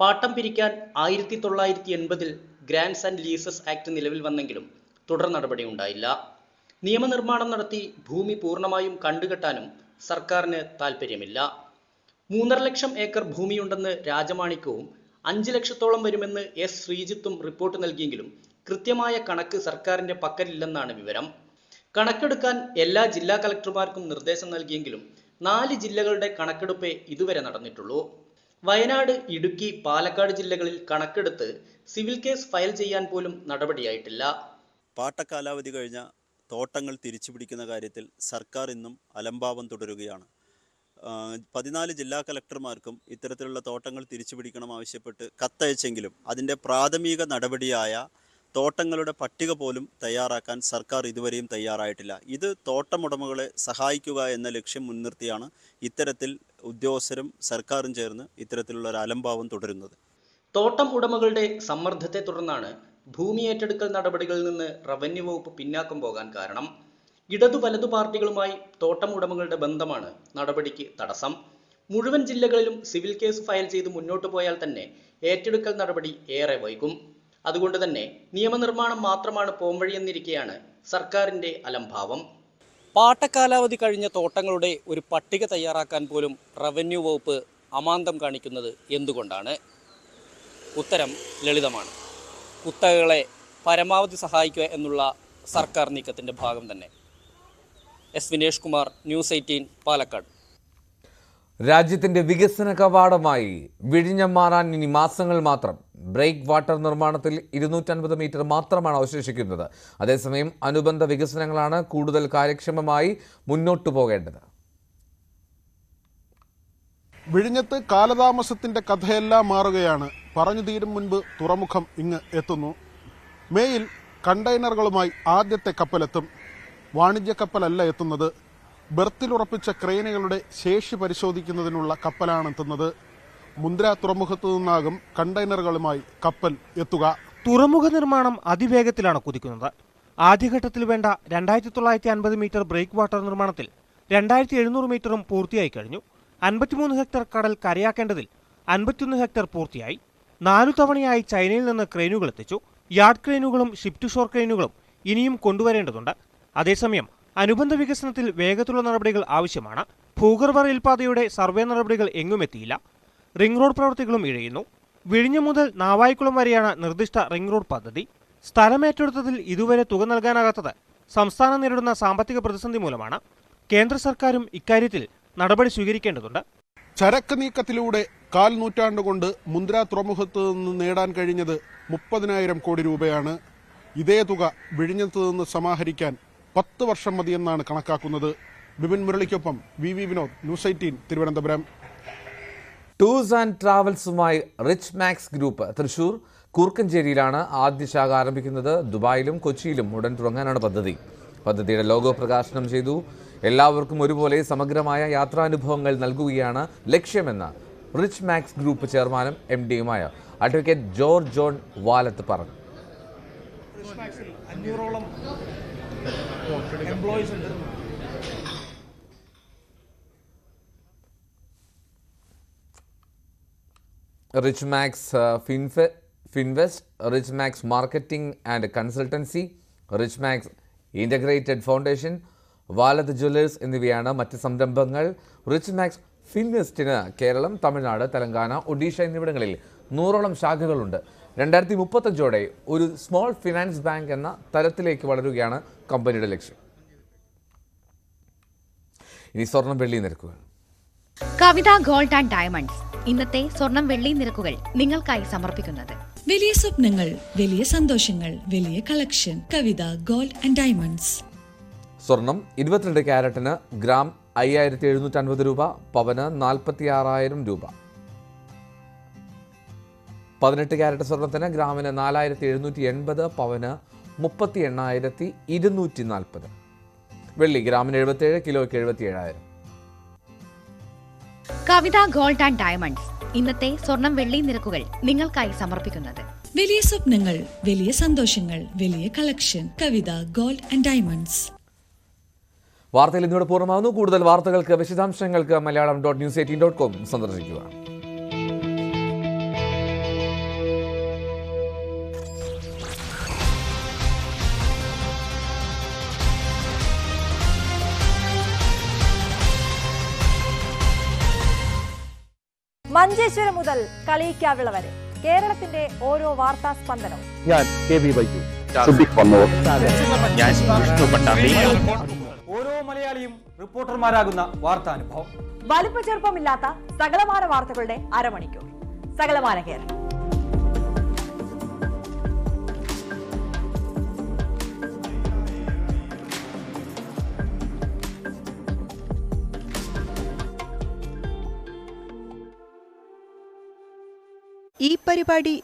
Speaker 9: പാട്ടം പിരിക്കാൻ 1980 ഗ്രാൻഡ്സ് ആൻഡ് ലീസസ് ആക്ട് നിലവിൽ വന്നെങ്കിലും തുടർ നടപടി ഉണ്ടായില്ല. നിയമനിർമ്മാണം നടത്തി ഭൂമി പൂർണ്ണമായും കണ്ടുകെട്ടാനും സർക്കാരിന് താൽപ്പര്യമില്ല. 3.5 ലക്ഷം ഏക്കർ ഭൂമിയുണ്ടെന്ന് രാജമാണിക്യവും 5 ലക്ഷത്തോളം വരുമെന്ന് S. ശ്രീജിത്തും റിപ്പോർട്ട് നൽകിയെങ്കിലും കൃത്യമായ കണക്ക് സർക്കാരിന്റെ പക്കലില്ലെന്നാണ് വിവരം. കണക്കെടുക്കാൻ എല്ലാ ജില്ലാ കളക്ടർമാർക്കും നിർദ്ദേശം നൽകിയെങ്കിലും 4 ജില്ലകളുടെ കണക്കെടുപ്പേ ഇതുവരെ നടന്നിട്ടുള്ളൂ. വയനാട്, ഇടുക്കി, പാലക്കാട് ജില്ലകളിൽ കണക്കെടുത്ത് സിവിൽ കേസ് ഫയൽ ചെയ്യാൻ പോലും നടപടിയായിട്ടില്ല.
Speaker 11: പാട്ടക്കാലാവധി കഴിഞ്ഞ തോട്ടങ്ങൾ തിരിച്ചുപിടിക്കുന്ന കാര്യത്തിൽ സർക്കാർ ഇന്നും അലംഭാവം തുടരുകയാണ്. 14 ജില്ലാ കളക്ടർമാർക്കും ഇത്തരത്തിലുള്ള തോട്ടങ്ങൾ തിരിച്ചുപിടിക്കണം ആവശ്യപ്പെട്ട് കത്തയച്ചെങ്കിലും അതിൻ്റെ പ്രാഥമിക നടപടിയായ തോട്ടങ്ങളുടെ പട്ടിക പോലും തയ്യാറാക്കാൻ സർക്കാർ ഇതുവരെയും തയ്യാറായിട്ടില്ല. ഇത് തോട്ടമുടമകളെ സഹായിക്കുക എന്ന ലക്ഷ്യം മുൻനിർത്തിയാണ് ഇത്തരത്തിൽ ഉദ്യോഗസ്ഥരും സർക്കാരും ചേർന്ന് ഇത്തരത്തിലുള്ള ഒരു അലംഭാവം തുടരുന്നത്.
Speaker 9: തോട്ടം ഉടമകളുടെ സമ്മർദ്ദത്തെ തുടർന്നാണ് ഭൂമി ഏറ്റെടുക്കൽ നടപടികളിൽ നിന്ന് റവന്യൂ വകുപ്പ് പിന്നാക്കം പോകാൻ കാരണം. ഇടതു വലതു പാർട്ടികളുമായി തോട്ടം ഉടമകളുടെ ബന്ധമാണ് നടപടിക്ക് തടസ്സം. മുഴുവൻ ജില്ലകളിലും സിവിൽ കേസ് ഫയൽ ചെയ്ത് മുന്നോട്ട് പോയാൽ തന്നെ ഏറ്റെടുക്കൽ നടപടി ഏറെ വൈകും. അതുകൊണ്ട് തന്നെ നിയമനിർമ്മാണം മാത്രമാണ് പോംവഴിയെന്നിരിക്കെയാണ് സർക്കാരിന്റെ അലംഭാവം. പാട്ടക്കാലാവധി കഴിഞ്ഞ തോട്ടങ്ങളുടെ ഒരു പട്ടിക തയ്യാറാക്കാൻ പോലും റവന്യൂ വകുപ്പ് അമാന്തം കാണിക്കുന്നത് എന്തുകൊണ്ടാണ്? ഉത്തരം ലളിതമാണ്. കുത്തകകളെ പരമാവധി സഹായിക്കുക എന്നുള്ള സർക്കാർ നീക്കത്തിന്റെ ഭാഗം തന്നെ. S. വിനേഷ് കുമാർ, ന്യൂസ് 18 പാലക്കാട്.
Speaker 1: രാജ്യത്തിന്റെ വികസന കവാടമായി വിഴിഞ്ഞം മാറാൻ ഇനി മാസങ്ങൾ മാത്രം. ബ്രേക്ക് വാട്ടർ നിർമ്മാണത്തിൽ 250 മീറ്റർ മാത്രമാണ് അവശേഷിക്കുന്നത്. അതേസമയം അനുബന്ധ വികസനങ്ങളാണ് കൂടുതൽ കാര്യക്ഷമമായി മുന്നോട്ടു പോകേണ്ടത്.
Speaker 18: വിഴിഞ്ഞത്ത് കാലതാമസത്തിന്റെ കഥയെല്ലാം മാറുകയാണ്. പറഞ്ഞു തീരും മുൻപ് തുറമുഖം ഇങ്ങ് എത്തുന്നു. മേയിൽ കണ്ടെയ്നറുകളുമായി ആദ്യത്തെ കപ്പലെത്തും. വാണിജ്യ കപ്പലല്ല എത്തുന്നത്. ബെർത്തിലുറപ്പിച്ച ക്രെയിനുകളുടെ ശേഷി പരിശോധിക്കുന്നതിനുള്ള കപ്പലാണ് എത്തുന്നത്. മുന്ദ്ര തുറമുഖത്തു നിന്നാകും കണ്ടെയ്നറുകളുമായി കപ്പൽ എത്തുക.
Speaker 19: തുറമുഖ നിർമ്മാണം അതിവേഗത്തിലാണ് കുതിക്കുന്നത്. ആദ്യഘട്ടത്തിൽ വേണ്ട 2950 മീറ്റർ ബ്രേക്ക് വാട്ടർ നിർമ്മാണത്തിൽ 2700 മീറ്ററും പൂർത്തിയായി കഴിഞ്ഞു. 53 ഹെക്ടർ കടൽ കരയാക്കേണ്ടതിൽ 51 ഹെക്ടർ പൂർത്തിയായി. 4 തവണയായി ചൈനയിൽ നിന്ന് ക്രെയിനുകൾ എത്തിച്ചു. യാർഡ് ക്രെയിനുകളും ഷിപ്പ് ടു ഷോർ ക്രെയിനുകളും ഇനിയും കൊണ്ടുവരേണ്ടതുണ്ട്. അതേസമയം അനുബന്ധ വികസനത്തിൽ വേഗത്തിലുള്ള നടപടികൾ ആവശ്യമാണ്. ഭൂഗർഭ റെയിൽപാതയുടെ സർവേ നടപടികൾ എങ്ങുമെത്തിയില്ല. റിംഗ് റോഡ് പ്രവൃത്തികളും ഇഴയുന്നു. വിഴിഞ്ഞം മുതൽ നാവായിക്കുളം വരെയാണ് നിർദ്ദിഷ്ട റിംഗ് റോഡ് പദ്ധതി. സ്ഥലമേറ്റെടുത്തതിൽ ഇതുവരെ തുക നൽകാനാകാത്തത് സംസ്ഥാനം നേരിടുന്ന സാമ്പത്തിക പ്രതിസന്ധി മൂലമാണ്. കേന്ദ്ര സർക്കാരും ഇക്കാര്യത്തിൽ നടപടി സ്വീകരിക്കേണ്ടതുണ്ട്.
Speaker 18: ചരക്ക് നീക്കത്തിലൂടെ 4 നൂറ്റാണ്ടുകൊണ്ട് മുന്ദ്ര തുറമുഖത്ത് നിന്ന് നേടാൻ കഴിഞ്ഞത് 30,000 കോടി രൂപയാണ്. ഇതേ തുക വിഴിഞ്ഞത്ത് നിന്ന് സമാഹരിക്കാൻ 10 വർഷം മതിയെന്നാണ് കണക്കാക്കുന്നത്. ബിപിൻ മുരളിക്കൊപ്പം VV Vinod, news 18 Thiruvananthapuram.
Speaker 1: Tours and ട്രാവൽസുമായി റിച്ച് മാക്സ് ഗ്രൂപ്പ് തൃശൂർ കൂർക്കഞ്ചേരിയിലാണ് ആദ്യ ശാഖ ആരംഭിക്കുന്നത്. ദുബായിലും കൊച്ചിയിലും ഉടൻ തുടങ്ങാനാണ് പദ്ധതി. പദ്ധതിയുടെ ലോഗോ പ്രകാശനം ചെയ്തു. എല്ലാവർക്കും ഒരുപോലെ സമഗ്രമായ യാത്രാനുഭവങ്ങൾ നൽകുകയാണ് ലക്ഷ്യമെന്ന് റിച്ച് മാക്സ് ഗ്രൂപ്പ് ചെയർമാനും MD-യുമായ അഡ്വക്കേറ്റ് ജോർജ് ജോൺ വാലത്ത് പറഞ്ഞു. Rich Max Finvest, Rich Max Marketing and Consultancy, Rich Max Integrated Foundation, Valath Jewellers എന്നിവയാണ് മറ്റ് സംരംഭങ്ങൾ. റിച്ച് മാക്സ് ഫിൻവെസ്റ്റിന് കേരളം, തമിഴ്നാട്, തെലങ്കാന, ഒഡീഷ എന്നിവിടങ്ങളിൽ 100ഓളം ശാഖകളുണ്ട്. 2035ഓടെ ഒരു സ്മോൾ ഫിനാൻസ് ബാങ്ക് എന്ന തരത്തിലേക്ക് വളരുകയാണ് കമ്പനിയുടെ ലക്ഷ്യം. ഇനി സ്വർണം വെള്ളി നിരക്കുകൾ.
Speaker 10: കവിത ഗോൾഡ് ആൻഡ് ഡയമണ്ട്സ് ഇന്നത്തെ സ്വർണം വെള്ളി നിരക്കുകൾ നിങ്ങൾക്കായി സമർപ്പിക്കുന്നത്.
Speaker 12: വലിയ സ്വപ്നങ്ങൾ, വലിയ സന്തോഷങ്ങൾ, വലിയ collection. Kavitha gold and diamonds.
Speaker 1: സ്വർണം 22 ക്യാരറ്റിന് ഗ്രാം 5750 രൂപ, പവന് 46,000 രൂപ. 18 ക്യാരറ്റ് സ്വർണത്തിന് ഗ്രാമിന് 4780, പവന് 38,240. വെള്ളി ഗ്രാമിന് 77, കിലോയ്ക്ക് 77,000.
Speaker 10: കവിത ഗോൾഡ് ആൻഡ് ഡയമണ്ട്സ് ഇന്നത്തെ സ്വർണം വെള്ളി നിരക്കുകൾ നിങ്ങൾക്കായി സമർപ്പിക്കുന്നത്.
Speaker 12: വലിയ സ്വപ്നങ്ങൾ, വലിയ സന്തോഷങ്ങൾ, വലിയ collection. Kavitha gold and diamonds.
Speaker 1: വാർത്തയിൽ ഇന്നിവിടെ പൂർണ്ണമാകുന്നു. കൂടുതൽ വാർത്തകൾക്ക്, വിശദാംശങ്ങൾക്ക് malayalam.news18.com സന്ദർശിക്കുക.
Speaker 13: മഞ്ചേശ്വരം മുതൽ കളിയിക്കാവിള വരെ കേരളത്തിന്റെ ഓരോ വാർത്താ സ്പന്ദനവും.
Speaker 14: ഞാൻ KB ബൈജു.
Speaker 19: ഓരോ മലയാളിയും റിപ്പോർട്ടർമാരാകുന്ന വാർത്താനുഭവം.
Speaker 13: വലിപ്പ ചെറുപ്പമില്ലാത്ത സകലമാന വാർത്തകളുടെ അരമണിക്കൂർ. സകലമാന കേരളം.
Speaker 15: ഈ പരിപാടി